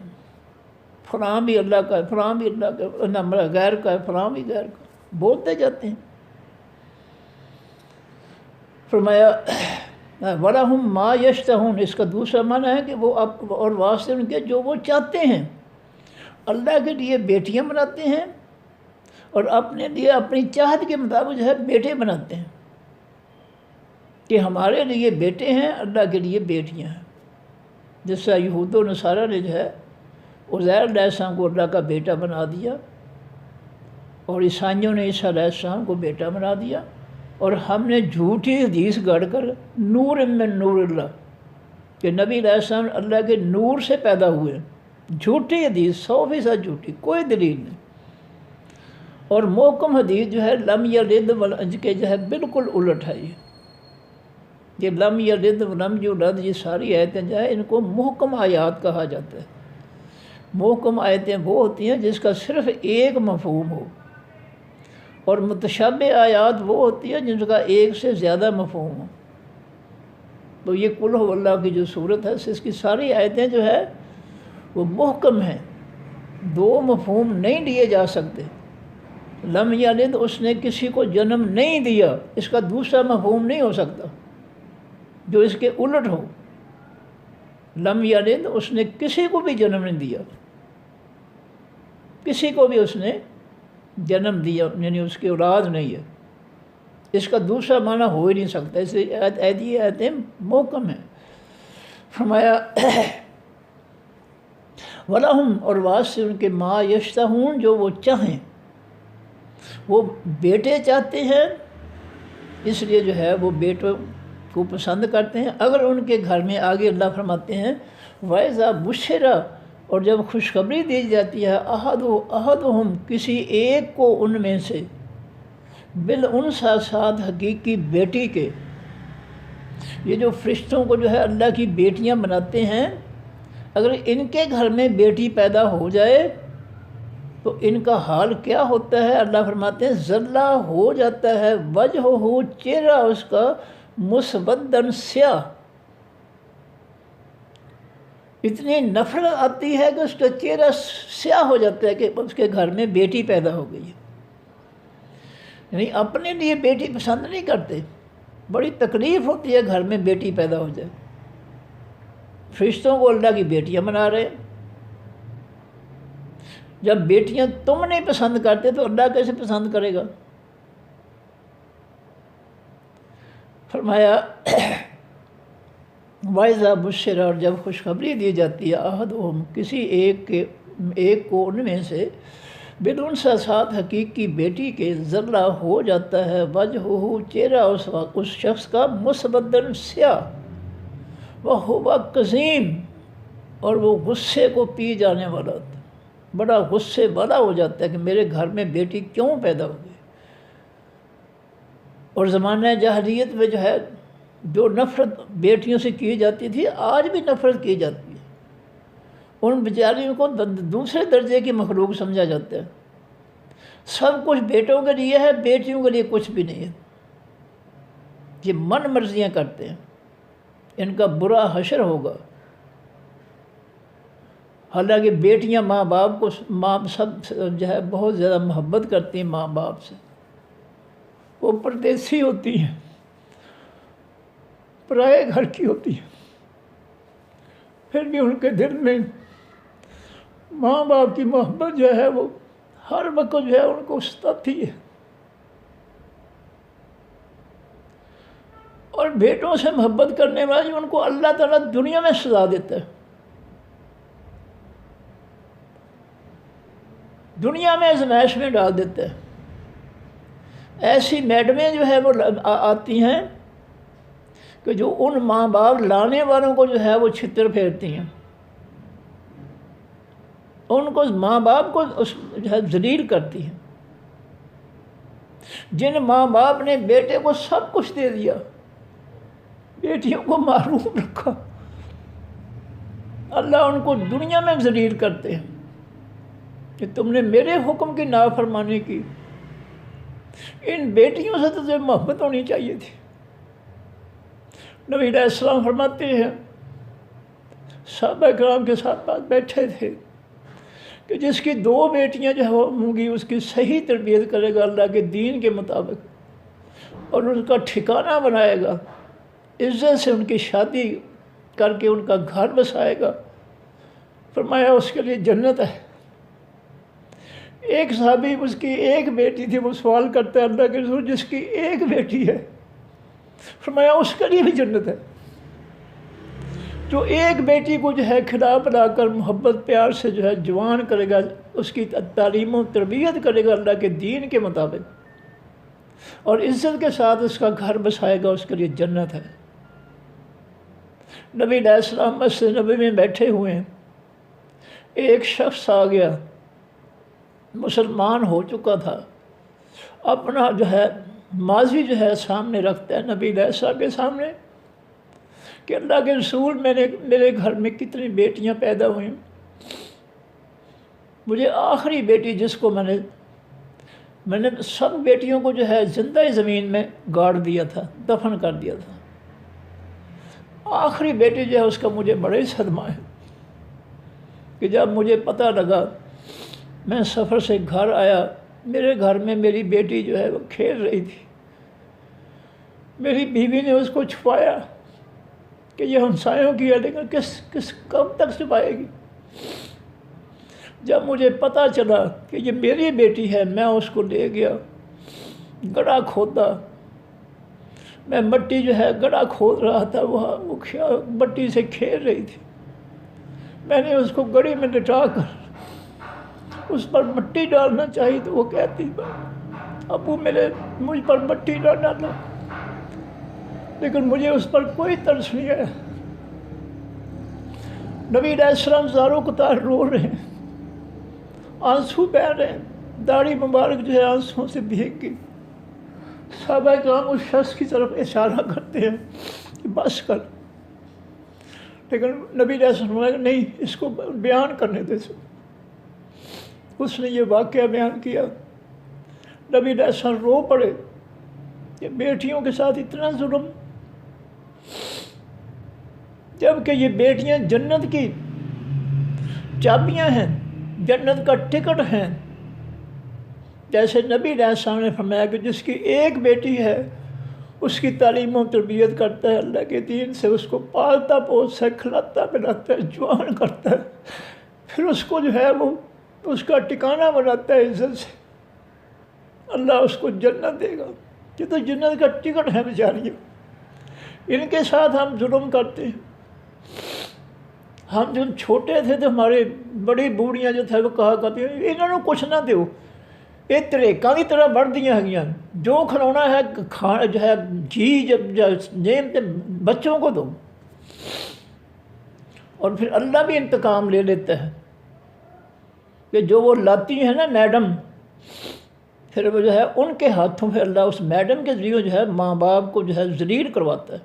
فلاں بھی اللہ کا ہے، فلاں بھی اللہ کا ہے، نہ غیر کا ہے، فلاں بھی غیر کا، بولتے جاتے ہیں. فرمایا وَلَهُمْ مَا يَشْتَهُونَ، اس کا دوسرا معنی ہے کہ وہ اور واسطے ان کے جو وہ چاہتے ہیں. اللہ کے لیے بیٹیاں بناتے ہیں اور اپنے لیے اپنی چاہت کے مطابق جو ہے بیٹے بناتے ہیں کہ ہمارے لیے بیٹے ہیں، اللہ کے لیے بیٹیاں ہیں. جس طرح یہود و نصارہ نے جو ہے عزیر علیہ السلام کو اللہ کا بیٹا بنا دیا، اور عیسائیوں نے عیسیٰ علیہ السلام کو بیٹا بنا دیا. اور ہم نے جھوٹی حدیث گڑھ کر نور من نور اللہ کہ نبی علیہ السلام اللہ کے نور سے پیدا ہوئے. جھوٹی حدیث، 100% جھوٹی، کوئی دلیل نہیں. اور محکم حدیث جو ہے لم یلد ولم کے جو ہے بالکل الٹ ہے. یہ لم یلد ولم یولد، یہ ساری آیتیں جو ہے ان کو محکم آیات کہا جاتا ہے. محکم آیتیں وہ ہوتی ہیں جس کا صرف ایک مفہوم ہو، اور متشابہ آیات وہ ہوتی ہیں جن کا ایک سے زیادہ مفہوم ہو. تو یہ قل هو اللہ کی جو صورت ہے اس کی ساری آیتیں جو ہے وہ محکم ہیں، دو مفہوم نہیں لیے جا سکتے. لم یلد، اس نے کسی کو جنم نہیں دیا، اس کا دوسرا مفہوم نہیں ہو سکتا جو اس کے الٹ ہو. لم یلد، اس نے کسی کو بھی جنم نہیں دیا، کسی کو بھی اس نے جنم دیا، یعنی اس کی اولاد نہیں ہے. اس کا دوسرا معنی ہو ہی نہیں سکتا. اس لیے آیتیں محکم ہیں. فرمایا وَلَهُمْ، اور واسطے ان کے ما یشتہون، جو وہ چاہیں. وہ بیٹے چاہتے ہیں، اس لیے جو ہے وہ بیٹوں کو پسند کرتے ہیں. اگر ان کے گھر میں آگے اللہ فرماتے ہیں وَإِذَا بُشِّرَ، اور جب خوشخبری دی جاتی ہے احدہم، کسی ایک کو ان میں سے، بالانثیٰ، ساتھ حقیقی بیٹی کے. یہ جو فرشتوں کو جو ہے اللہ کی بیٹیاں بناتے ہیں، اگر ان کے گھر میں بیٹی پیدا ہو جائے تو ان کا حال کیا ہوتا ہے؟ اللہ فرماتے ہیں ذلہ ہو جاتا ہے وجہہ، چہرہ اس کا، مسوداً، سیاہ. اتنی نفرت آتی ہے کہ اس کا چہرہ سیاہ ہو جاتا ہے کہ اس کے گھر میں بیٹی پیدا ہو گئی ہے. یعنی اپنے لیے بیٹی پسند نہیں کرتے، بڑی تکلیف ہوتی ہے گھر میں بیٹی پیدا ہو جائے. فرشتوں کو اللہ کی بیٹیاں بنا رہے. جب بیٹیاں تم نہیں پسند کرتے تو اللہ کیسے پسند کرے گا؟ فرمایا وَإِذَا بُشِّرَ، اور جب خوشخبری دی جاتی ہے احدہم، کسی ایک کو ان میں سے، بالانثیٰ، ساتھ حقیقی بیٹی کے، ذرہ ہو جاتا ہے وجہہ، چہرہ اس شخص کا، مسودًا، سیاہ، وَهُوَ کظیم، اور وہ غصے کو پی جانے والا ہوتا ہے، بڑا غصے والا ہو جاتا ہے کہ میرے گھر میں بیٹی کیوں پیدا ہو گئی۔ اور زمانہ جاہلیت میں جو ہے جو نفرت بیٹیوں سے کی جاتی تھی، آج بھی نفرت کی جاتی ہے۔ ان بیچاریوں کو دوسرے درجے کی مخلوق سمجھا جاتا ہے۔ سب کچھ بیٹوں کے لیے ہے، بیٹیوں کے لیے کچھ بھی نہیں ہے۔ یہ من مرضیاں کرتے ہیں، ان کا برا حشر ہوگا۔ حالانکہ بیٹیاں ماں باپ کو سب جو ہے بہت زیادہ محبت کرتی ہیں ماں باپ سے۔ وہ پردیسی ہوتی ہیں، پرائے گھر کی ہوتی ہیں، پھر بھی ان کے دل میں ماں باپ کی محبت جو ہے وہ ہر وقت جو ہے ان کو ستاتی ہے۔ اور بیٹوں سے محبت کرنے والی ان کو اللہ تعالیٰ دنیا میں سزا دیتا ہے، دنیا میں آزمائش میں ڈال دیتا ہے۔ ایسی میڈمیں جو ہے وہ آتی ہیں کہ جو ان ماں باپ لانے والوں کو جو ہے وہ چھتر پھیرتی ہیں، ان کو ماں باپ کو جو ہے ذلیل کرتی ہیں۔ جن ماں باپ نے بیٹے کو سب کچھ دے دیا، بیٹیوں کو محروم رکھا، اللہ ان کو دنیا میں ذلیل کرتے ہیں کہ تم نے میرے حکم کی نافرمانی کی۔ ان بیٹیوں سے تو تجھے محبت ہونی چاہیے تھی۔ نبی علیہ السلام فرماتے ہیں، صحابہ کرام کے ساتھ بات بیٹھے تھے کہ جس کی 2 بیٹیاں جو ہوں گی اس کی صحیح تربیت کرے گا اللہ کے دین کے مطابق، اور ان کا ٹھکانہ بنائے گا، عزت سے ان کی شادی کر کے ان کا گھر بسائے گا، فرمایا اس کے لیے جنت ہے۔ ایک صحابی، اس کی ایک بیٹی تھی، وہ سوال کرتا ہے اللہ کے رسول جس کی ایک بیٹی ہے، فرمایا اس کے لیے بھی جنت ہے۔ جو ایک بیٹی کو جو ہے کھلا پلا کر محبت پیار سے جو ہے جوان کرے گا، اس کی تعلیم و تربیت کرے گا اللہ کے دین کے مطابق، اور عزت کے ساتھ اس کا گھر بسائے گا، اس کے لیے جنت ہے۔ نبی علیہ السلام مسجد نبی میں بیٹھے ہوئے ہیں، ایک شخص آ گیا، مسلمان ہو چکا تھا، اپنا جو ہے ماضی جو ہے سامنے رکھتا ہے نبی علیہ السلام کے سامنے کہ اللہ کے رسول میرے گھر میں کتنی بیٹیاں پیدا ہوئیں، مجھے آخری بیٹی جس کو میں نے سب بیٹیوں کو جو ہے زندہ زمین میں گاڑ دیا تھا، دفن کر دیا تھا، آخری بیٹی جو ہے اس کا مجھے بڑا ہی صدمہ ہے کہ جب مجھے پتہ لگا، میں سفر سے گھر آیا، میرے گھر میں میری بیٹی جو ہے وہ کھیل رہی تھی، میری بیوی نے اس کو چھپایا کہ یہ ہمسایوں کی ہے، لیکن کب تک چھپائے گی؟ جب مجھے پتہ چلا کہ یہ میری بیٹی ہے، میں اس کو لے گیا، گڑھا کھودا، میں مٹی جو ہے گڑھا کھود رہا تھا، وہ مٹی سے کھیل رہی تھی، میں نے اس کو گڑھے میں لٹا کر اس پر مٹی ڈالنا چاہیے تو وہ کہتی ابو مجھ پر مٹی نہ ڈالنا، لیکن مجھے اس پر کوئی ترس نہیں آیا۔ نبی علیہ السلام زاروں قطار رو رہے ہیں، آنسو بہہ رہے ہیں، داڑھی مبارک جو ہے آنسوں سے بھیگ گئی۔ صحابہ کرام اس شخص کی طرف اشارہ کرتے ہیں کہ بس کر، لیکن نبی علیہ السلام نے نہیں، اس کو بیان کرنے دے۔ اس نے یہ واقعہ بیان کیا، نبی علیہ السلام رو پڑے کہ بیٹیوں کے ساتھ اتنا ظلم، جبکہ یہ بیٹیاں جنت کی چابیاں ہیں، جنت کا ٹکٹ ہیں۔ جیسے نبی علیہ السلام نے فرمایا کہ جس کی ایک بیٹی ہے، اس کی تعلیم و تربیت کرتا ہے اللہ کے دین سے، اس کو پالتا پوستا ہے، کھلاتا پلاتا ہے، جوان کرتا ہے، پھر اس کو جو ہے وہ اس کا ٹھکانہ بناتا ہے عزت سے، اللہ اس کو جنت دے گا۔ یہ تو جنت کا ٹکٹ ہے بیچاریوں، ان کے ساتھ ہم ظلم کرتے ہیں۔ ہم جب چھوٹے تھے تو ہمارے بڑی بوڑھیاں جو تھے وہ کہا کرتی ہیں انہوں نے کچھ نہ دیو، یہ تریکاں کی طرح بڑھ دیا ہیں، جو کھلونا ہے جو ہے نعمت بچوں کو دو۔ اور پھر اللہ بھی انتقام لے لیتا ہے کہ جو وہ لاتی ہیں نا میڈم، پھر وہ جو ہے ان کے ہاتھوں پہ اللہ اس میڈم کے ذریعے جو ہے ماں باپ کو جو ہے ذلیل کرواتا ہے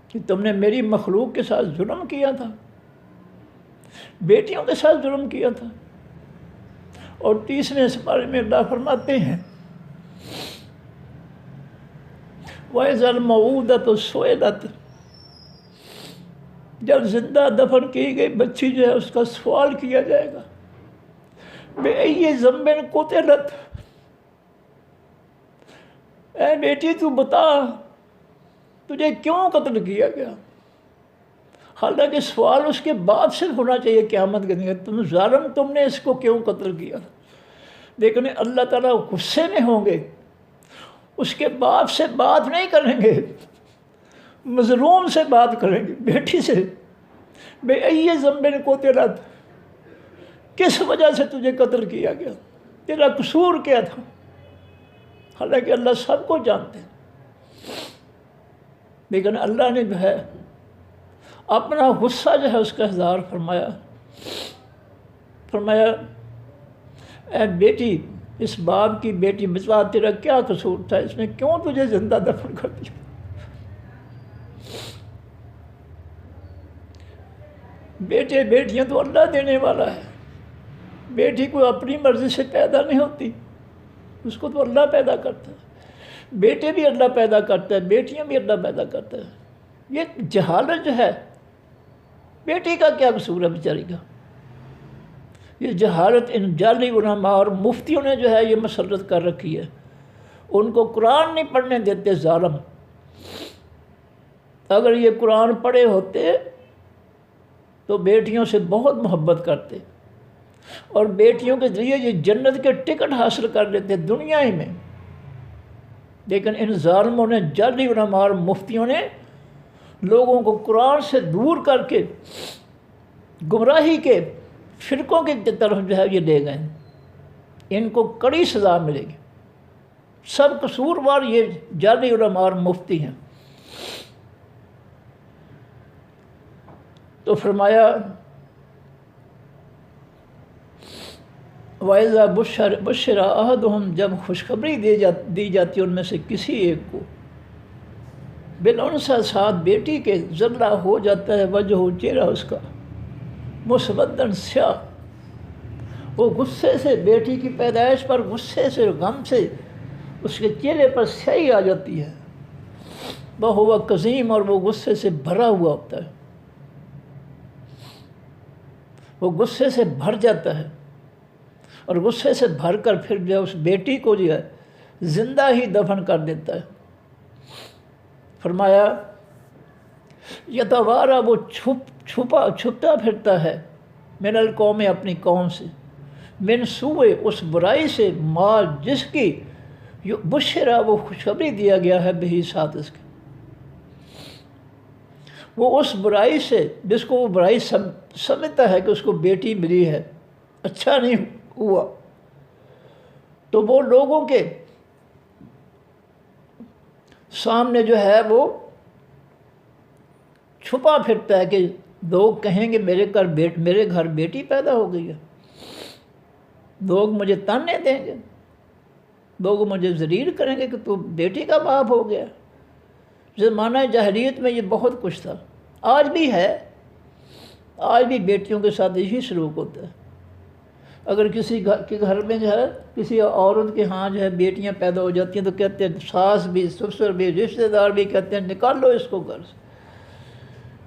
کہ تم نے میری مخلوق کے ساتھ ظلم کیا تھا، بیٹیوں کے ساتھ ظلم کیا تھا۔ اور تیسرے سپارے میں اللہ فرماتے ہیں وَإِذَا الْمَوْءُودَةُ سُئِلَتْ، جب زندہ دفن کی گئی بچی جو ہے اس کا سوال کیا جائے گا بِأَيِّ ذَنبٍ قُتِلَتْ، اے بیٹی تو بتا تجھے کیوں قتل کیا گیا؟ حالانکہ سوال اس کے بعد سے ہونا چاہیے قیامت کے دن، تم ظالم تم نے اس کو کیوں قتل کیا؟ لیکن اللہ تعالیٰ غصے میں ہوں گے، اس کے باپ سے بات نہیں کریں گے، مظلوم سے بات کریں گے، بیٹی سے بِأَيِّ ذَنبٍ قُتِلَتْ، کس وجہ سے تجھے قتل کیا گیا، تیرا قصور کیا تھا؟ حالانکہ اللہ سب کو جانتے ہیں، لیکن اللہ نے جو ہے اپنا غصہ جو ہے اس کا اظہار فرمایا اے بیٹی، اس باپ کی بیٹی بتا تیرا کیا قصور تھا، اس نے کیوں تجھے زندہ دفن کر دیا؟ بیٹے بیٹیاں تو اللہ دینے والا ہے، بیٹی کوئی اپنی مرضی سے پیدا نہیں ہوتی، اس کو تو اللہ پیدا کرتا ہے، بیٹے بھی اللہ پیدا کرتا ہے، بیٹیاں بھی اللہ پیدا کرتا ہے۔ یہ جہالت جو ہے، بیٹی کا کیا قصور ہے بیچاری کا؟ یہ جہالت ان جعلی علماء اور مفتیوں نے جو ہے یہ مسلط کر رکھی ہے، ان کو قرآن نہیں پڑھنے دیتے ظالم۔ اگر یہ قرآن پڑھے ہوتے تو بیٹیوں سے بہت محبت کرتے اور بیٹیوں کے ذریعے یہ جنت کے ٹکٹ حاصل کر لیتے دنیا ہی میں، لیکن ان ظالموں نے جعلی علماء اور مفتیوں نے لوگوں کو قرآن سے دور کر کے گمراہی کے فرقوں کی طرف جو ہے یہ لے گئے، ان کو کڑی سزا ملے گی، سب قصوروار یہ جعلی علماء اور مفتی ہیں۔ تو فرمایا وَإِذَا بُشِّرَ أَحَدُهُمْ، جب خوشخبری دی جاتی ان میں سے کسی ایک کو بِالْأُنْثَىٰ، ساتھ بیٹی کے، ظلّ ہو جاتا ہے وجہ چہرہ اس کا مُسْوَدًّا، سیاہ، وہ غصے سے، بیٹی کی پیدائش پر غصے سے، غم سے اس کے چہرے پر سیاہی آ جاتی ہے، وَهُوَ کظیم، اور وہ غصے سے بھرا ہوا ہوتا ہے، وہ غصے سے بھر جاتا ہے، اور غصے سے بھر کر پھر جو ہے اس بیٹی کو جو ہے زندہ ہی دفن کر دیتا ہے۔ فرمایا یتوارا، وہ چھپتا پھرتا ہے، من القوم، اپنی قوم سے، من سوء، اس برائی سے، ما، جس کی بشرا، وہ خوشخبری دیا گیا ہے، بہی، ساتھ اس کے، وہ اس برائی سے جس کو وہ برائی سمجھتا ہے کہ اس کو بیٹی ملی ہے، اچھا نہیں ہوا، تو وہ لوگوں کے سامنے جو ہے وہ چھپا پھرتا ہے کہ لوگ کہیں گے میرے گھر بیٹی پیدا ہو گئی ہے، لوگ مجھے تانے دیں گے، لوگ مجھے ذلیل کریں گے کہ تو بیٹی کا باپ ہو گیا۔ زمانہ جاہلیت میں یہ بہت کچھ تھا، آج بھی ہے، آج بھی بیٹیوں کے ساتھ یہی سلوک ہوتا ہے۔ اگر کسی گھر میں جو ہے کسی عورت کے ہاں جو ہے بیٹیاں پیدا ہو جاتی ہیں تو کہتے ہیں، ساس بھی، سسر بھی، رشتہ دار بھی کہتے ہیں نکال لو اس کو گھر سے،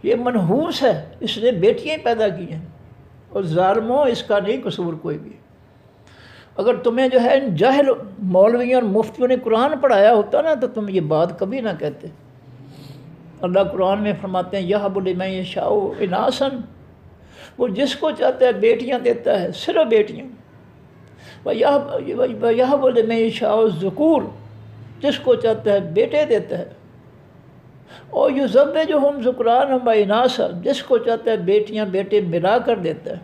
یہ منحوس ہے، اس نے بیٹیاں پیدا کی ہیں، اور ظالموں اس کا نہیں قصور کوئی بھی۔ اگر تمہیں جو ہے ان جاہل مولویوں اور مفتیوں نے قرآن پڑھایا ہوتا نا تو تم یہ بات کبھی نہ کہتے۔ اللہ قرآن میں فرماتے ہیں یَهَبُ لِمَن یَشَاءُ إِنَاثًا وہ جس کو چاہتا ہے بیٹیاں دیتا ہے، صرف بیٹیاں. وَيَهَبُ لِمَن يَشَاءُ الذُّكُورَ، جس کو چاہتا ہے بیٹے دیتا ہے. اور يُزَوِّجُهُمْ ذُكْرَانًا وَإِنَاثًا، جس کو چاہتا ہے بیٹیاں بیٹے ملا کر دیتا ہے.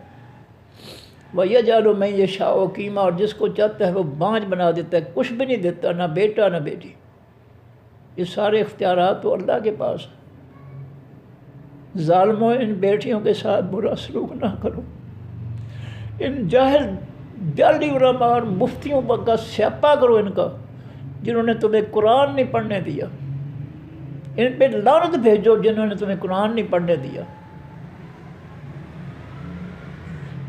وَيَجْعَلُ مَن يَشَاءُ عَقِيمًا، اور جس کو چاہتا ہے وہ بانجھ بنا دیتا ہے، کچھ بھی نہیں دیتا، نہ بیٹا نہ بیٹی. یہ سارے اختیارات تو اللہ کے پاس ہیں. ظالموں، ان بیٹیوں کے ساتھ برا سلوک نہ کرو. ان جاہل جعلی علماء اور مفتیوں کا سیاپا کرو ان کا، جنہوں نے تمہیں قرآن نہیں پڑھنے دیا. ان پہ لعنت بھیجو جنہوں نے تمہیں قرآن نہیں پڑھنے دیا.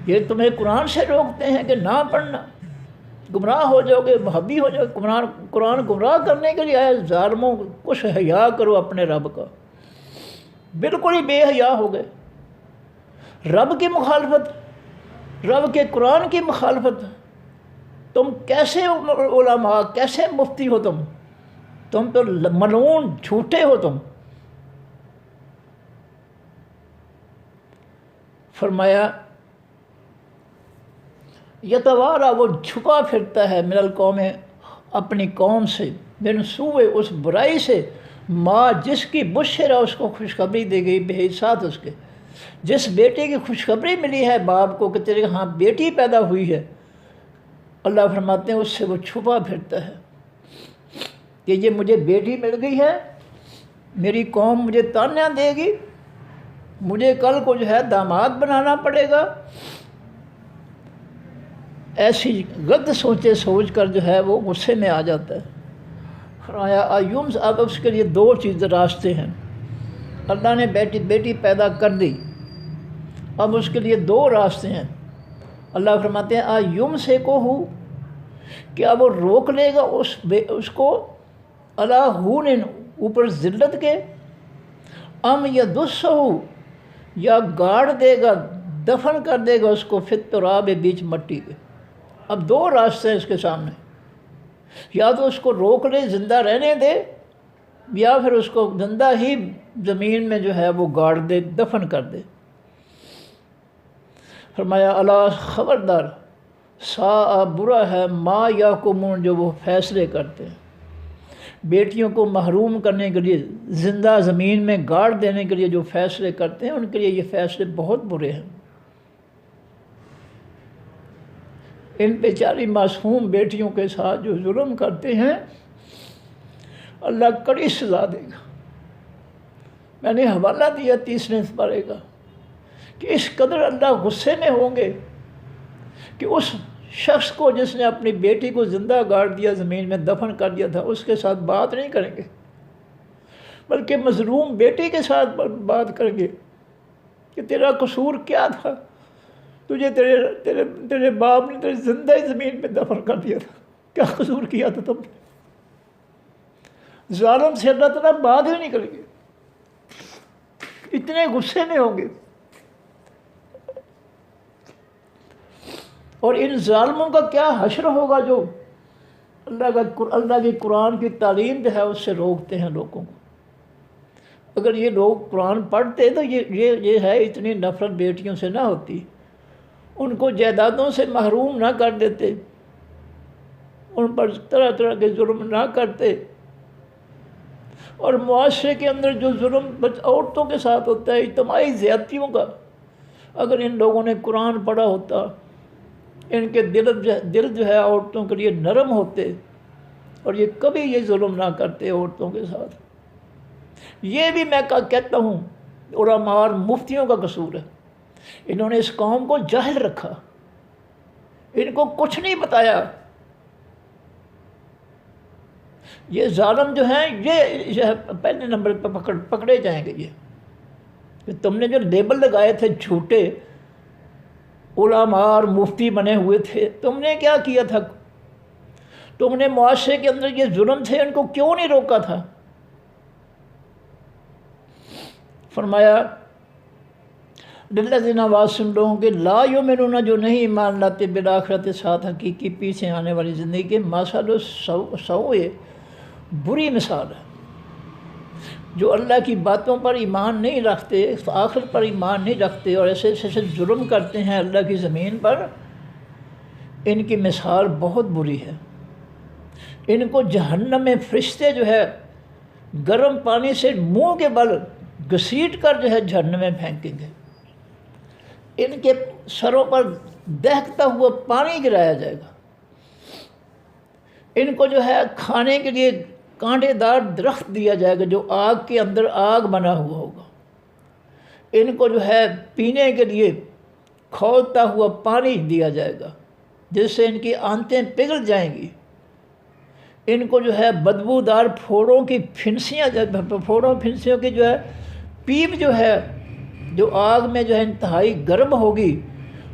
یہ تمہیں قرآن سے روکتے ہیں کہ نہ پڑھنا، گمراہ ہو جاؤ گے، وہابی ہو جاؤ گے. قرآن گمراہ کرنے کے لیے آئے. ظالموں، کچھ حیا کرو اپنے رب کا. بالکل ہی بے حیا ہو گئے. رب کی مخالفت، رب کے قرآن کی مخالفت. تم کیسے علماء، کیسے مفتی ہو تم تو ملعون جھوٹے ہو تم. فرمایا یتوارا، وہ چھپا پھرتا ہے، من القوم، اپنی قوم سے، من سوء، اس برائی سے، ماں جس کی بشرا، اس کو خوشخبری دی گئی، بے ساتھ اس کے، جس بیٹے کی خوشخبری ملی ہے باپ کو کہ تیرے ہاں بیٹی پیدا ہوئی ہے. اللہ فرماتے ہیں اس سے وہ چھپا پھرتا ہے کہ یہ مجھے بیٹی مل گئی ہے، میری قوم مجھے تانا دے گی، مجھے کل کو جو ہے داماد بنانا پڑے گا. ایسی غلط سوچے سوچ کر جو ہے وہ غصے میں آ جاتا ہے. فرمایا ایومس، اب اس کے لیے دو چیز راستے ہیں. اللہ نے بیٹی پیدا کر دی، اب اس کے لیے دو راستے ہیں. اللہ فرماتے ہیں ایوم سے کو ہو، کیا وہ روک لے گا اس کو، اللہ ہون، اوپر ذلت کے، ام یدس ہو، یا گاڑ دے گا، دفن کر دے گا اس کو، فی التراب، بیچ مٹی کے. اب دو راستے ہیں اس کے سامنے، یا تو اس کو روک لے، زندہ رہنے دے، یا پھر اس کو زندہ ہی زمین میں جو ہے وہ گاڑ دے، دفن کر دے. فرمایا اللہ، خبردار، سا برا ہے، ما یحکمون، جو وہ فیصلے کرتے ہیں. بیٹیوں کو محروم کرنے کے لیے، زندہ زمین میں گاڑ دینے کے لیے جو فیصلے کرتے ہیں، ان کے لیے یہ فیصلے بہت برے ہیں. ان بیچاری معصوم بیٹیوں کے ساتھ جو ظلم کرتے ہیں، اللہ کڑی سزا دے گا. میں نے حوالہ دیا 30 پارے کا کہ اس قدر اللہ غصے میں ہوں گے کہ اس شخص کو جس نے اپنی بیٹی کو زندہ گاڑ دیا، زمین میں دفن کر دیا تھا، اس کے ساتھ بات نہیں کریں گے، بلکہ مظلوم بیٹی کے ساتھ بات کریں گے کہ تیرا قصور کیا تھا، تجھے تیرے باپ نے تیرے زندہ زمین میں دفن کر دیا تھا، کیا قصور کیا تھا تم نے. ظالم سے اللہ تعالیٰ بات ہی نہیں کریں گے، اتنے غصے میں ہوں گے. اور ان ظالموں کا کیا حشر ہوگا جو اللہ کی قرآن کی تعلیم جو ہے اس سے روکتے ہیں لوگوں کو. اگر یہ لوگ قرآن پڑھتے تو یہ ہے اتنی نفرت بیٹیوں سے نہ ہوتی، ان کو جائیدادوں سے محروم نہ کر دیتے، ان پر طرح طرح کے ظلم نہ کرتے. اور معاشرے کے اندر جو ظلم عورتوں کے ساتھ ہوتا ہے، اجتماعی زیادتیوں کا، اگر ان لوگوں نے قرآن پڑھا ہوتا، ان کے دل جو ہے عورتوں کے لیے نرم ہوتے، اور یہ کبھی یہ ظلم نہ کرتے عورتوں کے ساتھ. یہ بھی میں کہتا ہوں علماء اور مفتیوں کا قصور ہے. انہوں نے اس قوم کو جاہل رکھا، ان کو کچھ نہیں بتایا. یہ ظالم جو ہیں یہ پہلے نمبر پہ پکڑے جائیں گے. یہ تم نے جو لیبل لگائے تھے جھوٹے، علماء اور مفتی بنے ہوئے تھے، تم نے کیا کیا تھا؟ تم نے معاشرے کے اندر یہ ظلم تھے، ان کو کیوں نہیں روکا تھا؟ فرمایا للذین واسن، لوگوں کے لا یؤمنون، جو نہیں ایمان لاتے، بالآخرت، ساتھ حقیقی پیچھے آنے والی زندگی کے، مثل السوء، بری مثال ہے. جو اللہ کی باتوں پر ایمان نہیں رکھتے، آخرت پر ایمان نہیں رکھتے اور ایسے ایسے ظلم کرتے ہیں اللہ کی زمین پر، ان کی مثال بہت بری ہے۔ ان کو جہنم میں فرشتے جو ہے گرم پانی سے منہ کے بل گھسیٹ کر جو ہے جہنم میں پھینکیں گے۔ ان کے سروں پر دہکتا ہوا پانی گرایا جائے گا۔ ان کو جو ہے کھانے کے لیے کانٹے دار درخت دیا جائے گا جو آگ کے اندر آگ بنا ہوا ہوگا۔ ان کو جو ہے پینے کے لیے کھولتا ہوا پانی دیا جائے گا جس سے ان کی آنتیں پگھل جائیں گی۔ ان کو جو ہے بدبودار پھوڑوں کی پھنسیاں پھوڑوں پھنسیوں کی جو ہے پیپ جو ہے جو آگ میں جو ہے انتہائی گرم ہوگی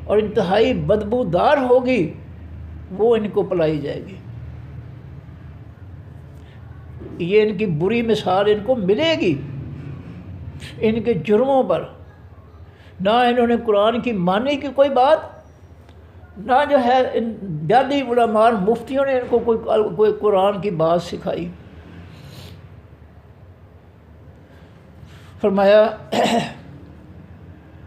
اور انتہائی بدبودار ہوگی، وہ ان کو پلائی جائے گی۔ یہ ان کی بری مثال ان کو ملے گی ان کے جرموں پر۔ نہ انہوں نے قرآن کی مانی کی کوئی بات، نہ جو ہے ان جادی علماء مفتیوں نے ان کو کوئی قرآن کی بات سکھائی۔ فرمایا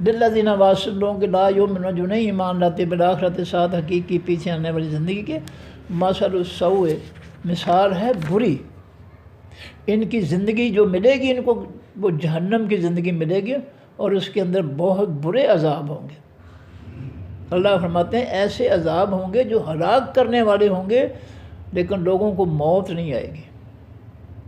للذین واسط لوگوں کے لا یؤمنون جو نہیں ایمان لاتے بالآخرت ساتھ حقیقی پیچھے آنے والی زندگی کے، مثل السوء مثال ہے بری۔ ان کی زندگی جو ملے گی ان کو وہ جہنم کی زندگی ملے گی اور اس کے اندر بہت برے عذاب ہوں گے۔ اللہ فرماتے ہیں ایسے عذاب ہوں گے جو ہلاک کرنے والے ہوں گے، لیکن لوگوں کو موت نہیں آئے گی۔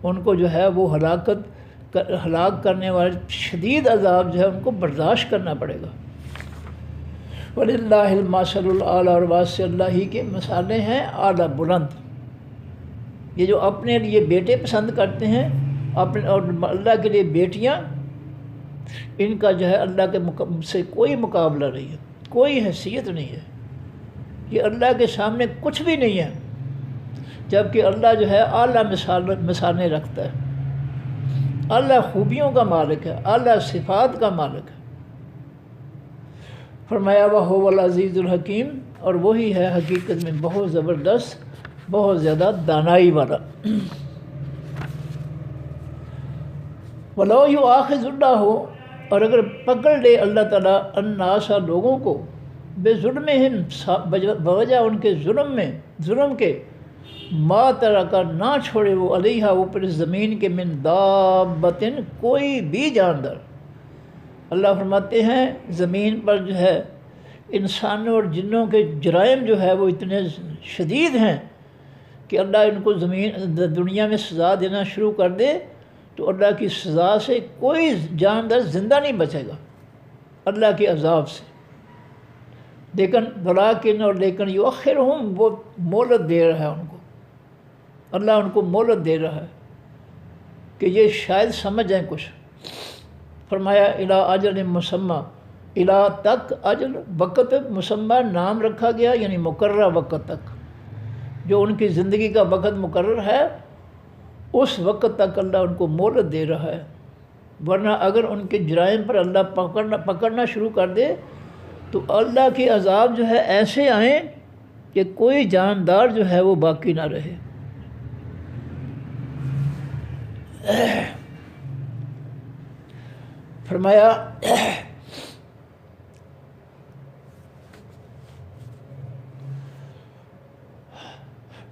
ان کو جو ہے وہ ہلاک کرنے والے شدید عذاب جو ہے ان کو برداشت کرنا پڑے گا۔ وَلِلَّهِ الْمَثَلُ الْأَعْلَىٰ، اور واسطے اللہ ہی کے مثالیں ہیں اعلیٰ بلند۔ یہ جو اپنے لیے بیٹے پسند کرتے ہیں اپنے اور اللہ کے لیے بیٹیاں، ان کا جو ہے اللہ کے سے کوئی مقابلہ نہیں ہے، کوئی حیثیت نہیں ہے۔ یہ اللہ کے سامنے کچھ بھی نہیں ہے، جبکہ اللہ جو ہے اعلیٰ مثالیں رکھتا ہے، اعلیٰ خوبیوں کا مالک ہے، اعلیٰ صفات کا مالک ہے۔ فرمایا وَهُوَ الْعَزِيزُ الْحَكِيمُ، اور وہی ہے حقیقت میں بہت زبردست، بہت زیادہ دانائی والا۔ وَلَوْ يُؤَاخِذُ اللَّهُ، اور اگر پکڑ لے اللہ تعالیٰ النَّاسَ لوگوں کو بِظُلْمِهِمْ بوجہ ان کے ظلم کے، ما ترکا نہ چھوڑے وہ علیہا اوپر زمین کے من دابتن کوئی بھی جاندار۔ اللہ فرماتے ہیں زمین پر جو ہے انسانوں اور جنوں کے جرائم جو ہے وہ اتنے شدید ہیں کہ اللہ ان کو دنیا میں سزا دینا شروع کر دے تو اللہ کی سزا سے کوئی جاندار زندہ نہیں بچے گا، اللہ کے عذاب سے۔ لیکن یؤخرہم، وہ مہلت دے رہا ہے ان کو، اللہ ان کو مہلت دے رہا ہے کہ یہ شاید سمجھ جائیں کچھ۔ فرمایا الی اجل مسمى، الی تک، اجل وقت مسمى نام رکھا گیا یعنی مقررہ وقت تک، جو ان کی زندگی کا وقت مقرر ہے اس وقت تک اللہ ان کو مہلت دے رہا ہے، ورنہ اگر ان کے جرائم پر اللہ پکڑنا شروع کر دے تو اللہ کے عذاب جو ہے ایسے آئیں کہ کوئی جاندار جو ہے وہ باقی نہ رہے۔ فرمایا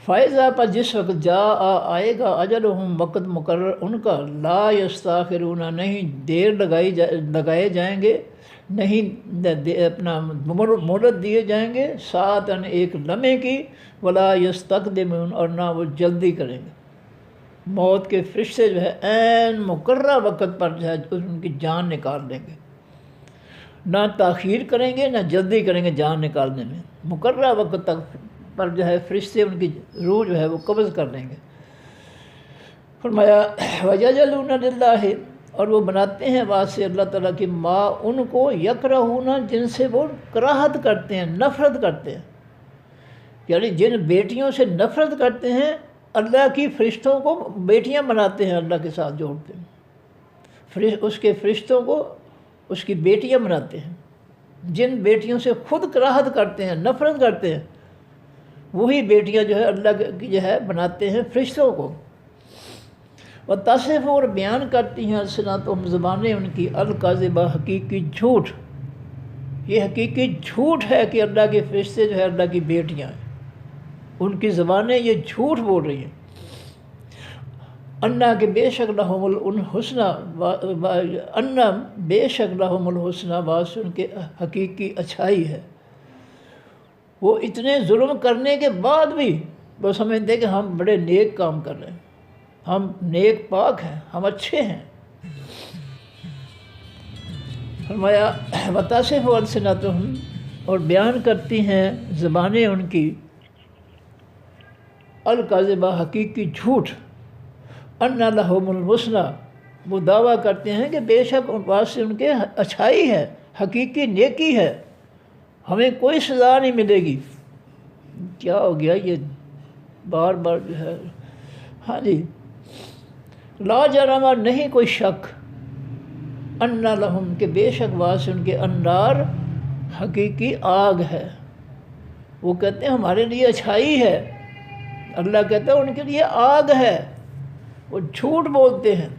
فائزہ، پر جس وقت جا آئے گا اجلہم وقت مقرر ان کا، لا یستاخرون نہیں دیر لگائے جائیں گے، نہیں اپنا مہلت دیے جائیں گے، ساعتاً ایک لمحے کی، ولا یستقدمون اور نہ وہ جلدی کریں گے۔ موت کے فرشتے جو ہے عین مقررہ وقت پر جو ہے ان کی جان نکال دیں گے، نہ تاخیر کریں گے نہ جلدی کریں گے جان نکالنے میں، مقررہ وقت تک پر جو ہے فرشتے ان کی روح جو ہے وہ قبض کر لیں گے۔ فرمایا وَيَجْعَلُونَ لِلَّهِ، اور وہ بناتے ہیں واسطے اللہ تعالیٰ کی ما ان کو یکرہون جن سے وہ کراہت کرتے ہیں، نفرت کرتے ہیں، یعنی جن بیٹیوں سے نفرت کرتے ہیں اللہ کی فرشتوں کو بیٹیاں بناتے ہیں، اللہ کے ساتھ جوڑتے ہیں، اس کے فرشتوں کو اس کی بیٹیاں بناتے ہیں۔ جن بیٹیوں سے خود کراہت کرتے ہیں، نفرت کرتے ہیں، وہی بیٹیاں جو ہے اللہ کی جو ہے بناتے ہیں فرشتوں کو۔ وہ تصف اور بیان کرتی ہیں السنتہم زبانیں ان کی الکاذبہ حقیقی جھوٹ. یہ حقیقی جھوٹ ہے کہ اللہ کے فرشتے جو ہے اللہ کی بیٹیاں ہیں. ان کی زبانیں یہ جھوٹ بول رہی ہیں. انا کہ بے شک لہم الحسنہ، انا بے شک لہم الحسنہ، باس ان کے حقیقی اچھائی ہے. وہ اتنے ظلم کرنے کے بعد بھی وہ سمجھتے ہیں کہ ہم بڑے نیک کام کر رہے ہیں، ہم نیک پاک ہیں، ہم اچھے ہیں. فرمایا وتصف السنتہم، اور بیان کرتی ہیں زبانیں ان کی الکاذبہ حقیقی جھوٹ. ان لہم الحسنہ، وہ دعویٰ کرتے ہیں کہ بے شک ان پاس سے ان کے اچھائی ہے، حقیقی نیکی ہے، ہمیں کوئی سزا نہیں ملے گی. کیا ہو گیا یہ بار بار جو ہے. ہاں جی، لا جرم، نہیں کوئی شک، ان لہم، کہ بے شک واس ان کے انار حقیقی آگ ہے. وہ کہتے ہیں ہمارے لیے اچھائی ہے، اللہ کہتا ہے ان کے لیے آگ ہے. وہ جھوٹ بولتے ہیں،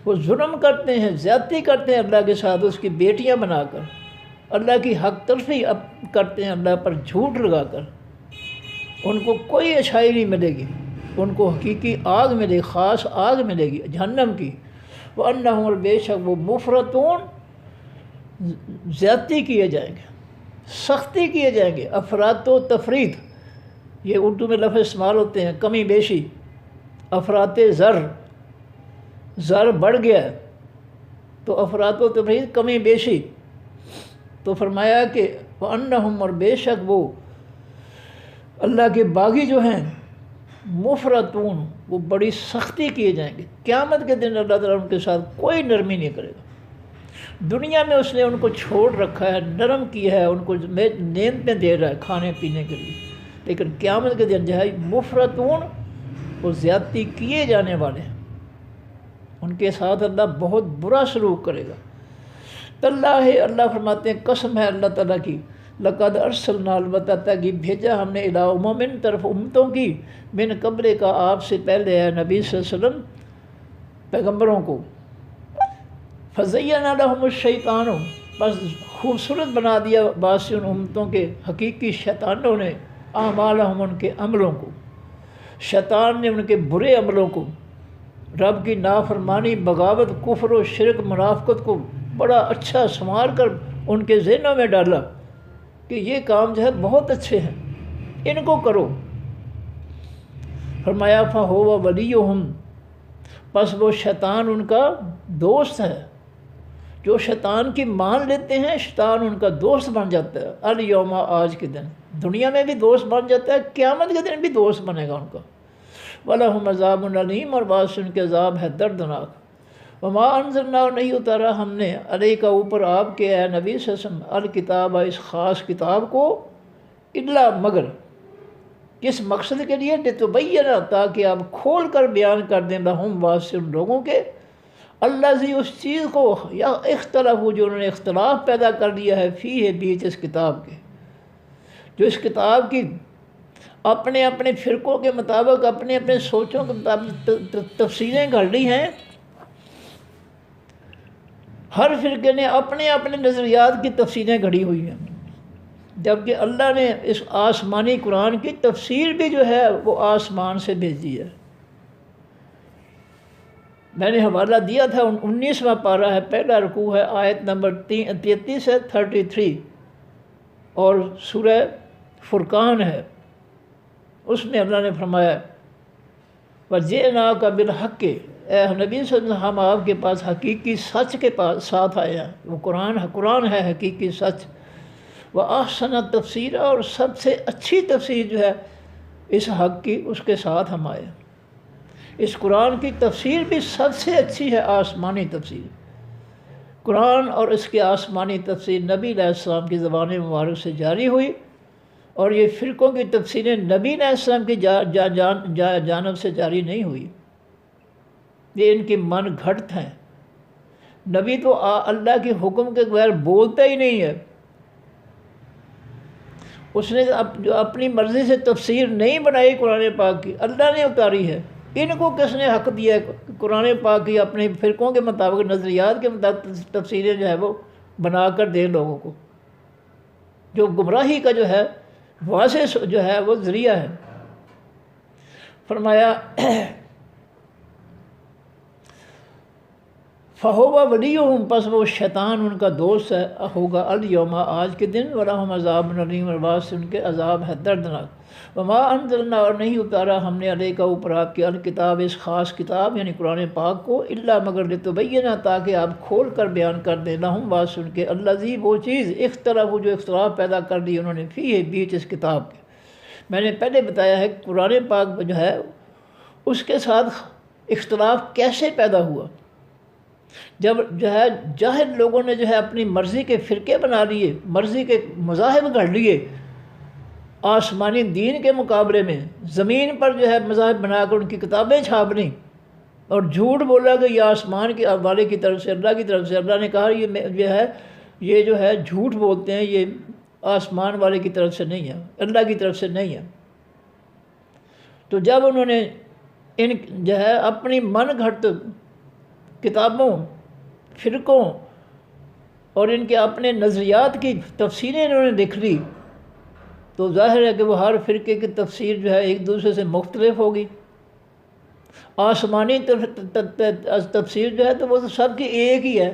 وہ ظلم کرتے ہیں، زیادتی کرتے ہیں اللہ کے ساتھ اس کی بیٹیاں بنا کر، اللہ کی حق تلفی کرتے ہیں اللہ پر جھوٹ لگا کر. ان کو کوئی اچھائی نہیں ملے گی، ان کو حقیقی آگ ملے گی، خاص آگ ملے گی جہنم کی. وَأَنَّهُمْ، اور بے شک وہ مفرطون، زیادتی کیے جائیں گے، سختی کیے جائیں گے. افراط و تفریط، یہ اردو میں لفظ استعمال ہوتے ہیں، کمی بیشی. افراط زر، زر بڑھ گیا تو افراط و تفریط کمی بیشی. تو فرمایا کہ وَأَنَّهُمْ، اور بے شک وہ اللہ کے باغی جو ہیں مفرطون، وہ بڑی سختی کیے جائیں گے. قیامت کے دن اللہ تعالیٰ ان کے ساتھ کوئی نرمی نہیں کرے گا. دنیا میں اس نے ان کو چھوڑ رکھا ہے، نرم کیا ہے، ان کو نعمتیں دے رہا ہے کھانے پینے کے لیے، لیکن قیامت کے دن جو ہے مفرطون، وہ زیادتی کیے جانے والے ہیں، ان کے ساتھ اللہ بہت برا سلوک کرے گا. تاللہ، اللہ فرماتے ہیں قسم ہے اللہ تعالیٰ کی، لقد ارسلنا، البتہ تاکہ بھیجا ہم نے الی امم، طرف امتوں کی، من قبل کا، آپ سے پہلے ہے نبی صلی اللہ علیہ وسلم پیغمبروں کو. فزین لہم الشیطان، بس خوبصورت بنا دیا بعض سے ان امتوں کے حقیقی شیطانوں نے اعمالہم، ان کے عملوں کو. شیطان نے ان کے برے عملوں کو، رب کی نافرمانی، بغاوت، کفر و شرک، منافقت کو بڑا اچھا سنوار کر ان کے ذہنوں میں ڈالا کہ یہ کام جو ہے بہت اچھے ہیں، ان کو کرو. فرمایا فہو ولیہم، پس وہ شیطان ان کا دوست ہے. جو شیطان کی مان لیتے ہیں شیطان ان کا دوست بن جاتا ہے. الیوم، آج کے دن دنیا میں بھی دوست بن جاتا ہے، قیامت کے دن بھی دوست بنے گا ان کا. وَلَهُمْ عَذَابٌ علیم، اور بعض ان کے عذاب ہے دردناک. وما انزلنا، اور نہیں اتارا ہم نے، علیہ کا اوپر آپ کے اے نبی صلی اللہ علیہ وسلم، الکتاب، اس خاص کتاب کو، الا مگر، کس مقصد کے لیے، لتبین، تاکہ آپ کھول کر بیان کر دیں، لہم، واسطے ان لوگوں کے، الذی، اس چیز کو، یا اختلاف، جو انہوں نے اختلاف پیدا کر دیا ہے، فیہ، بیچ اس کتاب کے، جو اس کتاب کی اپنے اپنے فرقوں کے مطابق، اپنے اپنے سوچوں کے مطابق تفسیریں گھڑ لی ہیں. ہر فرقے نے اپنے اپنے نظریات کی تفسیریں گھڑی ہوئی ہیں، جبکہ اللہ نے اس آسمانی قرآن کی تفسیر بھی جو ہے وہ آسمان سے بھیجی ہے. میں نے حوالہ دیا تھا، 19واں پارہ ہے، پہلا رکوع ہے، آیت نمبر 33 سے 33، اور سورہ فرقان ہے. اس میں اللہ نے فرمایا وَجِئْنَاكَ بِالْحَقِّ، اے نبی صلی اللہ علیہ وسلم، ہم آپ کے پاس حقیقی سچ کے ساتھ آئے ہیں. وہ قرآن ہے حقیقی سچ. وَأَحْسَنَ تفسیر، اور سب سے اچھی تفسیر جو ہے اس حق کی، اس کے ساتھ ہم آئے. اس قرآن کی تفسیر بھی سب سے اچھی ہے، آسمانی تفسیر. قرآن اور اس کے آسمانی تفسیر نبی علیہ السلام کی زبان مبارک سے جاری ہوئی، اور یہ فرقوں کی تفسیریں نبی علیہ السلام کی جانب سے جاری نہیں ہوئی. یہ ان کی من گھڑت ہیں. نبی تو اللہ کے حکم کے بغیر بولتا ہی نہیں ہے. اس نے جو اپنی مرضی سے تفسیر نہیں بنائی قرآن پاک کی، اللہ نے اتاری ہے. ان کو کس نے حق دیا ہے قرآن پاک کی اپنے فرقوں کے مطابق، نظریات کے مطابق تفسیریں جو ہے وہ بنا کر دیں لوگوں کو، جو گمراہی کا جو ہے واضح جو ہے وہ ذریعہ ہے۔ فرمایا فہو ولیہم، پس وہ شیطان ان کا دوست ہے، ہوگا الیوم، آج کے دن، ولہم عذاب علیم، اور بعد سے ان کے عذاب ہے دردناک۔ وما انزلنا، اور نہیں اتارا ہم نے علیہ کا اوپر آپ کی الکتاب، اس خاص کتاب یعنی قرآن پاک کو، الا مگر لتبینہ، تاکہ آپ کھول کر بیان کر دیں، لہم بات سن کے، الذی وہ چیز، اختلاف جو اختلاف پیدا کر دی انہوں نے، فیہ بیچ اس کتاب کے۔ میں نے پہلے بتایا ہے کہ قرآن پاک جو ہے اس کے ساتھ اختلاف کیسے پیدا ہوا، جب جو ہے جاہل لوگوں نے جو ہے اپنی مرضی کے فرقے بنا لیے، مرضی کے مذاہب گھڑ لیے آسمانی دین کے مقابلے میں، زمین پر جو ہے مذاہب بنا کر ان کی کتابیں چھاپ لیں اور جھوٹ بولا کہ یہ آسمان کے والے کی طرف سے، اللہ کی طرف سے، اللہ نے کہا یہ جو ہے جھوٹ بولتے ہیں، یہ آسمان والے کی طرف سے نہیں ہے، اللہ کی طرف سے نہیں ہے۔ تو جب انہوں نے ان جو ہے اپنی من گھڑت کتابوں، فرقوں اور ان کے اپنے نظریات کی تفسیریں انہوں نے لکھ لی، تو ظاہر ہے کہ وہ ہر فرقے کی تفسیر جو ہے ایک دوسرے سے مختلف ہوگی۔ آسمانی تفسیر جو ہے تو وہ تو سب کی ایک ہی ہے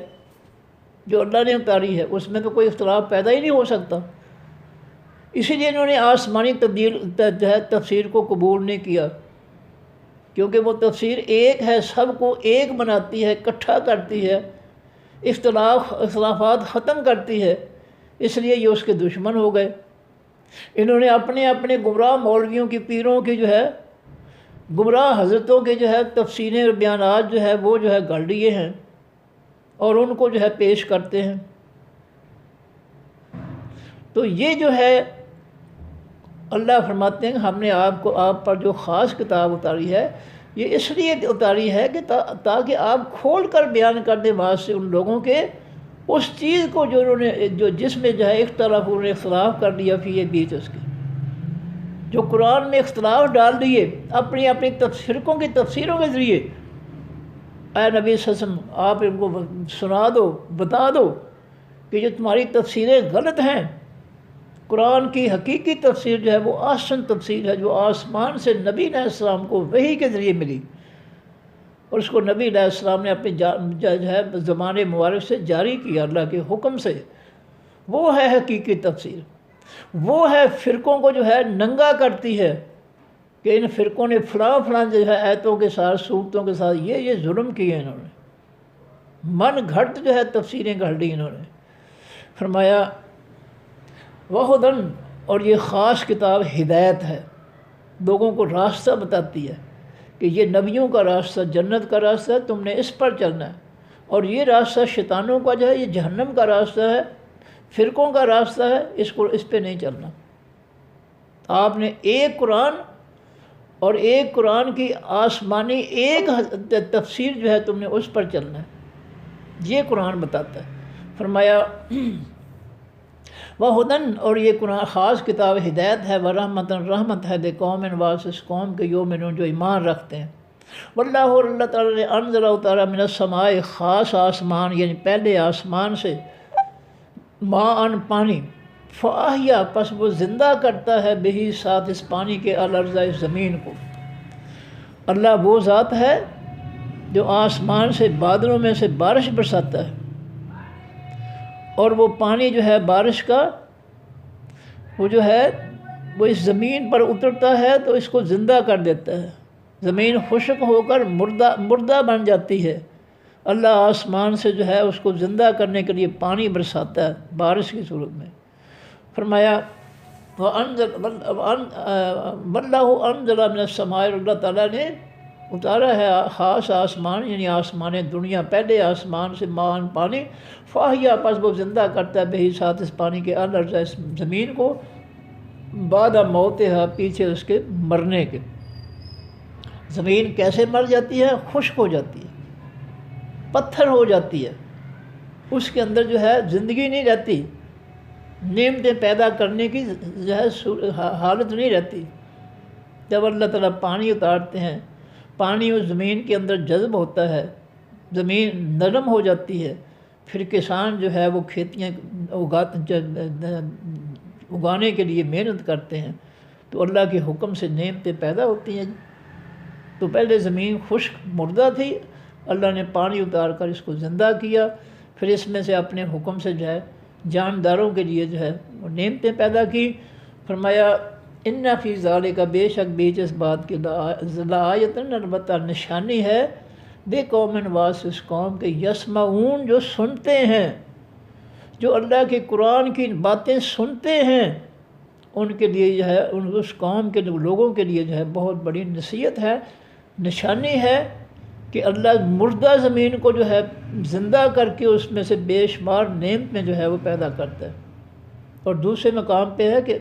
جو اللہ نے اتاری ہے، اس میں تو کوئی اختلاف پیدا ہی نہیں ہو سکتا۔ اسی لیے انہوں نے آسمانی جو ہے تفسیر کو قبول نہیں کیا، کیونکہ وہ تفسیر ایک ہے، سب کو ایک بناتی ہے، اکٹھا کرتی ہے، اختلافات ختم کرتی ہے، اس لیے یہ اس کے دشمن ہو گئے۔ انہوں نے اپنے گمراہ مولویوں کی، پیروں کی جو ہے، گمراہ حضرتوں کے جو ہے تفسیریں اور بیانات جو ہے وہ جو ہے گھڑ لیے ہیں اور ان کو جو ہے پیش کرتے ہیں۔ تو یہ جو ہے اللہ فرماتے ہیں ہم نے آپ پر جو خاص کتاب اتاری ہے، یہ اس لیے اتاری ہے کہ تاکہ آپ کھول کر بیان کر دیں بعض سے ان لوگوں کے اس چیز کو جو انہوں نے جس میں جو ہے انہوں نے اختلاف کر دیا، فی بیچ اس کے، جو قرآن میں اختلاف ڈال دیے اپنی فرقوں کی تفسیروں کے ذریعے۔ اے نبی صلی اللہ علیہ وسلم، آپ ان کو سنا دو، بتا دو کہ جو تمہاری تفسیریں غلط ہیں، قرآن کی حقیقی تفسیر جو ہے وہ احسن تفسیر ہے، جو آسمان سے نبی علیہ السلام کو وحی کے ذریعے ملی، اور اس کو نبی علیہ السلام نے اپنے جو ہے زمانے مبارک سے جاری کیا اللہ کے حکم سے، وہ ہے حقیقی تفسیر۔ وہ ہے فرقوں کو جو ہے ننگا کرتی ہے کہ ان فرقوں نے فلاں جو ہے آیتوں کے ساتھ، صورتوں کے ساتھ یہ ظلم کیے، انہوں نے من گھڑت جو ہے تفسیریں گھڑ لی انہوں نے۔ فرمایا وہدن، اور یہ خاص کتاب ہدایت ہے، لوگوں کو راستہ بتاتی ہے کہ یہ نبیوں کا راستہ، جنت کا راستہ ہے، تم نے اس پر چلنا ہے، اور یہ راستہ شیطانوں کا جو ہے یہ جہنم کا راستہ ہے، فرقوں کا راستہ ہے، اس پہ نہیں چلنا۔ آپ نے ایک قرآن اور ایک قرآن کی آسمانی ایک تفسیر جو ہے تم نے اس پر چلنا ہے، یہ قرآن بتاتا ہے۔ فرمایا وہدن، اور یہ قرآن خاص کتاب ہدایت ہے، ورحمتن، رحمت ہے، قوم اس قوم کے یومنون جو ایمان رکھتے ہیں۔ واللہ، اور اللہ تعالیٰ نے انزل اتارا من السماء، خاص آسمان یعنی پہلے آسمان سے، ماء پانی، فاحیا، پس وہ زندہ کرتا ہے، بہی ساتھ اس پانی کے، الارض اس زمین کو۔ اللہ وہ ذات ہے جو آسمان سے بادلوں میں سے بارش برساتا ہے، اور وہ پانی جو ہے بارش کا وہ جو ہے وہ اس زمین پر اترتا ہے تو اس کو زندہ کر دیتا ہے، زمین خشک ہو کر مردہ بن جاتی ہے، اللہ آسمان سے جو ہے اس کو زندہ کرنے کے لیے پانی برساتا ہے بارش کی صورت میں۔ فرمایا واللہ انزل من السماء، اللہ تعالیٰ نے اتارا ہے خاص آسمان یعنی آسمان دنیا، پہلے آسمان سے ماء پانی، فاحیا، پس وہ زندہ کرتا ہے، بہی ساتھ اس پانی کے، الارض اس زمین کو، بعد موتہا، پیچھے اس کے مرنے کے۔ زمین کیسے مر جاتی ہے؟ خشک ہو جاتی ہے، پتھر ہو جاتی ہے، اس کے اندر جو ہے زندگی نہیں رہتی، نعمتیں پیدا کرنے کی جو ہے حالت نہیں رہتی۔ جب اللہ تعالیٰ پانی اتارتے ہیں پانی اس زمین کے اندر جذب ہوتا ہے، زمین نرم ہو جاتی ہے، پھر کسان جو ہے وہ کھیتیاں اگانے کے لیے محنت کرتے ہیں، تو اللہ کے حکم سے نعمتیں پیدا ہوتی ہیں۔ تو پہلے زمین خشک مردہ تھی، اللہ نے پانی اتار کر اس کو زندہ کیا، پھر اس میں سے اپنے حکم سے جو ہے جانداروں کے لیے جو ہے وہ نعمتیں پیدا کی۔ فرمایا ان فی ذالک، بے شک بیچ اس بات کی لآیۃ، البتہ نشانی ہے، بے قوم واس، اس قوم کے یسمعون، جو سنتے ہیں، جو اللہ کے قرآن کی باتیں سنتے ہیں، ان کے لیے جو ہے اس قوم کے لوگوں کے لیے جو ہے بہت بڑی نصیحت ہے، نشانی ہے کہ اللہ مردہ زمین کو جو ہے زندہ کر کے اس میں سے بے شمار نعمت میں جو ہے وہ پیدا کرتا ہے۔ اور دوسرے مقام پہ ہے کہ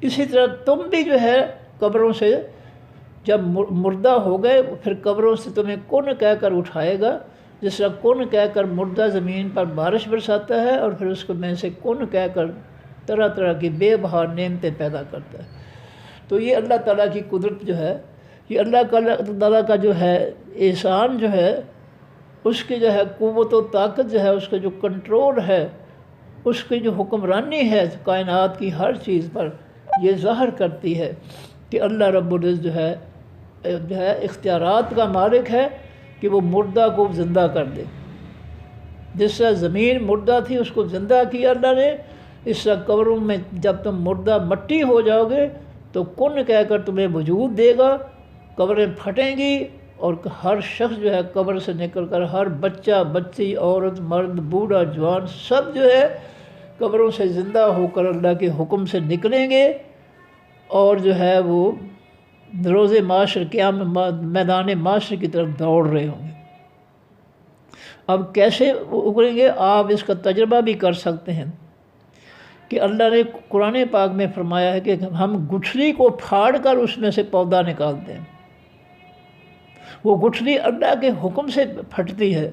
اسی طرح تم بھی جو ہے قبروں سے جب مردہ ہو گئے، پھر قبروں سے تمہیں کن کہہ کر اٹھائے گا، جس طرح کن کہہ کر مردہ زمین پر بارش برساتا ہے، اور پھر اس کو میں سے کن کہہ کر طرح طرح کی بے بہار نعمتیں پیدا کرتا ہے۔ تو یہ اللہ تعالیٰ کی قدرت جو ہے، یہ اللہ تعالیٰ کا جو ہے احسان جو ہے، اس کی جو ہے قوت و طاقت جو ہے، اس کا جو کنٹرول ہے، اس کی جو حکمرانی ہے کائنات کی ہر چیز پر، یہ ظاہر کرتی ہے کہ اللہ رب العزت جو ہے اختیارات کا مالک ہے کہ وہ مردہ کو زندہ کر دے۔ جس طرح زمین مردہ تھی اس کو زندہ کیا اللہ نے، اس طرح قبروں میں جب تم مردہ مٹی ہو جاؤ گے تو کن کہہ کر تمہیں وجود دے گا، قبریں پھٹیں گی، اور ہر شخص جو ہے قبر سے نکل کر، ہر بچہ بچی، عورت مرد بوڑھا جوان، سب جو ہے قبروں سے زندہ ہو کر اللہ کے حکم سے نکلیں گے، اور جو ہے وہ روز معاشر قیامت میدان معاشر کی طرف دوڑ رہے ہوں گے۔ اب کیسے اگریں گے آپ اس کا تجربہ بھی کر سکتے ہیں کہ اللہ نے قرآن پاک میں فرمایا ہے کہ ہم گٹھلی کو پھاڑ کر اس میں سے پودا نکالتے ہیں۔ وہ گٹھلی اللہ کے حکم سے پھٹتی ہے،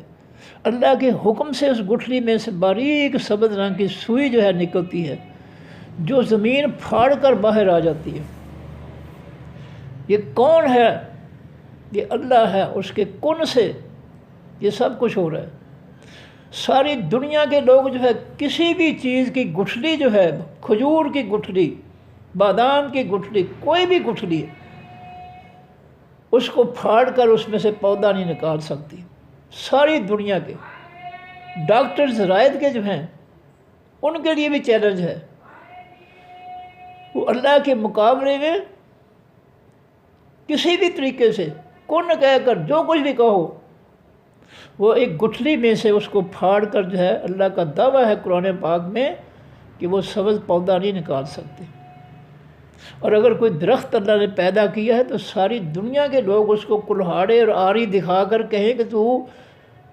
اللہ کے حکم سے اس گٹھلی میں سے باریک سبز رنگ کی سوئی جو ہے نکلتی ہے، جو زمین پھاڑ کر باہر آ جاتی ہے۔ یہ کون ہے؟ یہ اللہ ہے، اس کے کن سے یہ سب کچھ ہو رہا ہے۔ ساری دنیا کے لوگ جو ہے کسی بھی چیز کی گٹھلی جو ہے، کھجور کی گٹھلی، بادام کی گٹھلی، کوئی بھی گٹھلی ہے، اس کو پھاڑ کر اس میں سے پودا نہیں نکال سکتی۔ ساری دنیا کے ڈاکٹرز رائد کے جو ہیں ان کے لیے بھی چیلنج ہے، وہ اللہ کے مقابلے میں کسی بھی طریقے سے کن کہہ کر جو کچھ بھی کہو، وہ ایک گٹھلی میں سے اس کو پھاڑ کر جو ہے، اللہ کا دعویٰ ہے قرآن پاک میں کہ وہ سبز پودا نہیں نکال سکتے۔ اور اگر کوئی درخت اللہ نے پیدا کیا ہے تو ساری دنیا کے لوگ اس کو کلہاڑے اور آری دکھا کر کہیں کہ تو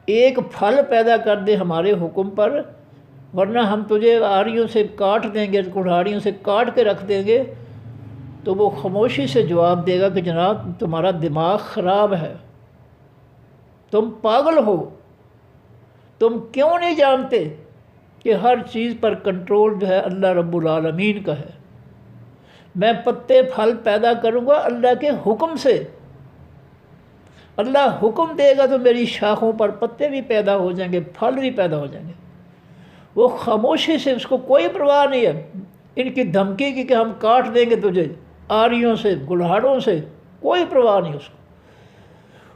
ایک پھل پیدا کر دے ہمارے حکم پر، ورنہ ہم تجھے آریوں سے کاٹ دیں گے، کلہاڑیوں سے کاٹ کے رکھ دیں گے، تو وہ خاموشی سے جواب دے گا کہ جناب تمہارا دماغ خراب ہے، تم پاگل ہو، تم کیوں نہیں جانتے کہ ہر چیز پر کنٹرول جو ہے اللہ رب العالمین کا ہے۔ میں پتے پھل پیدا کروں گا اللہ کے حکم سے، اللہ حکم دے گا تو میری شاخوں پر پتے بھی پیدا ہو جائیں گے، پھل بھی پیدا ہو جائیں گے۔ وہ خاموشی سے، اس کو کوئی پرواہ نہیں ہے ان کی دھمکی کی کہ ہم کاٹ دیں گے تجھے آریوں سے، گلہاڑوں سے، کوئی پرواہ نہیں اس کو۔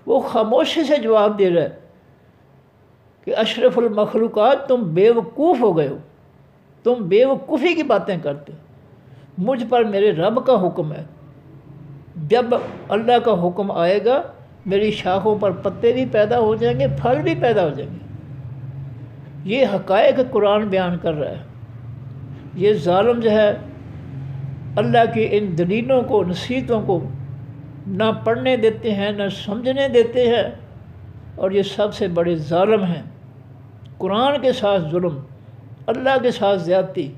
وہ خاموشی سے جواب دے رہا ہے کہ اشرف المخلوقات تم بیوقوف ہو گئے ہو، تم بیوقوفی کی باتیں کرتے ہو، مجھ پر میرے رب کا حکم ہے، جب اللہ کا حکم آئے گا میری شاخوں پر پتے بھی پیدا ہو جائیں گے، پھل بھی پیدا ہو جائیں گے۔ یہ حقائق قرآن بیان کر رہا ہے۔ یہ ظالم جو ہے اللہ کی ان دلیلوں کو، نصیحتوں کو نہ پڑھنے دیتے ہیں، نہ سمجھنے دیتے ہیں، اور یہ سب سے بڑے ظالم ہیں۔ قرآن کے ساتھ ظلم، اللہ کے ساتھ زیادتی،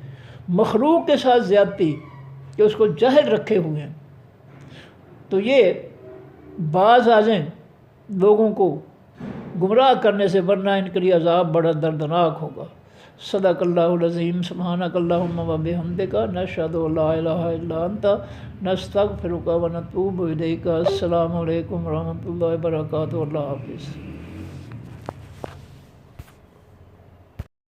مخلوق کے ساتھ زیادتی، کہ اس کو جاہل رکھے ہوئے ہیں۔ تو یہ باز آ جائیں لوگوں کو گمراہ کرنے سے، ورنہ ان کے لیے عذاب بڑا دردناک ہوگا۔ صدق اللہ العظیم سبحانک اللہم و بحمدک نشہد ان لا الہ الا انت نستغفرک و نتوب الیک۔ السلام علیکم ورحمۃ اللہ وبرکاتہ۔ اللہ حافظ۔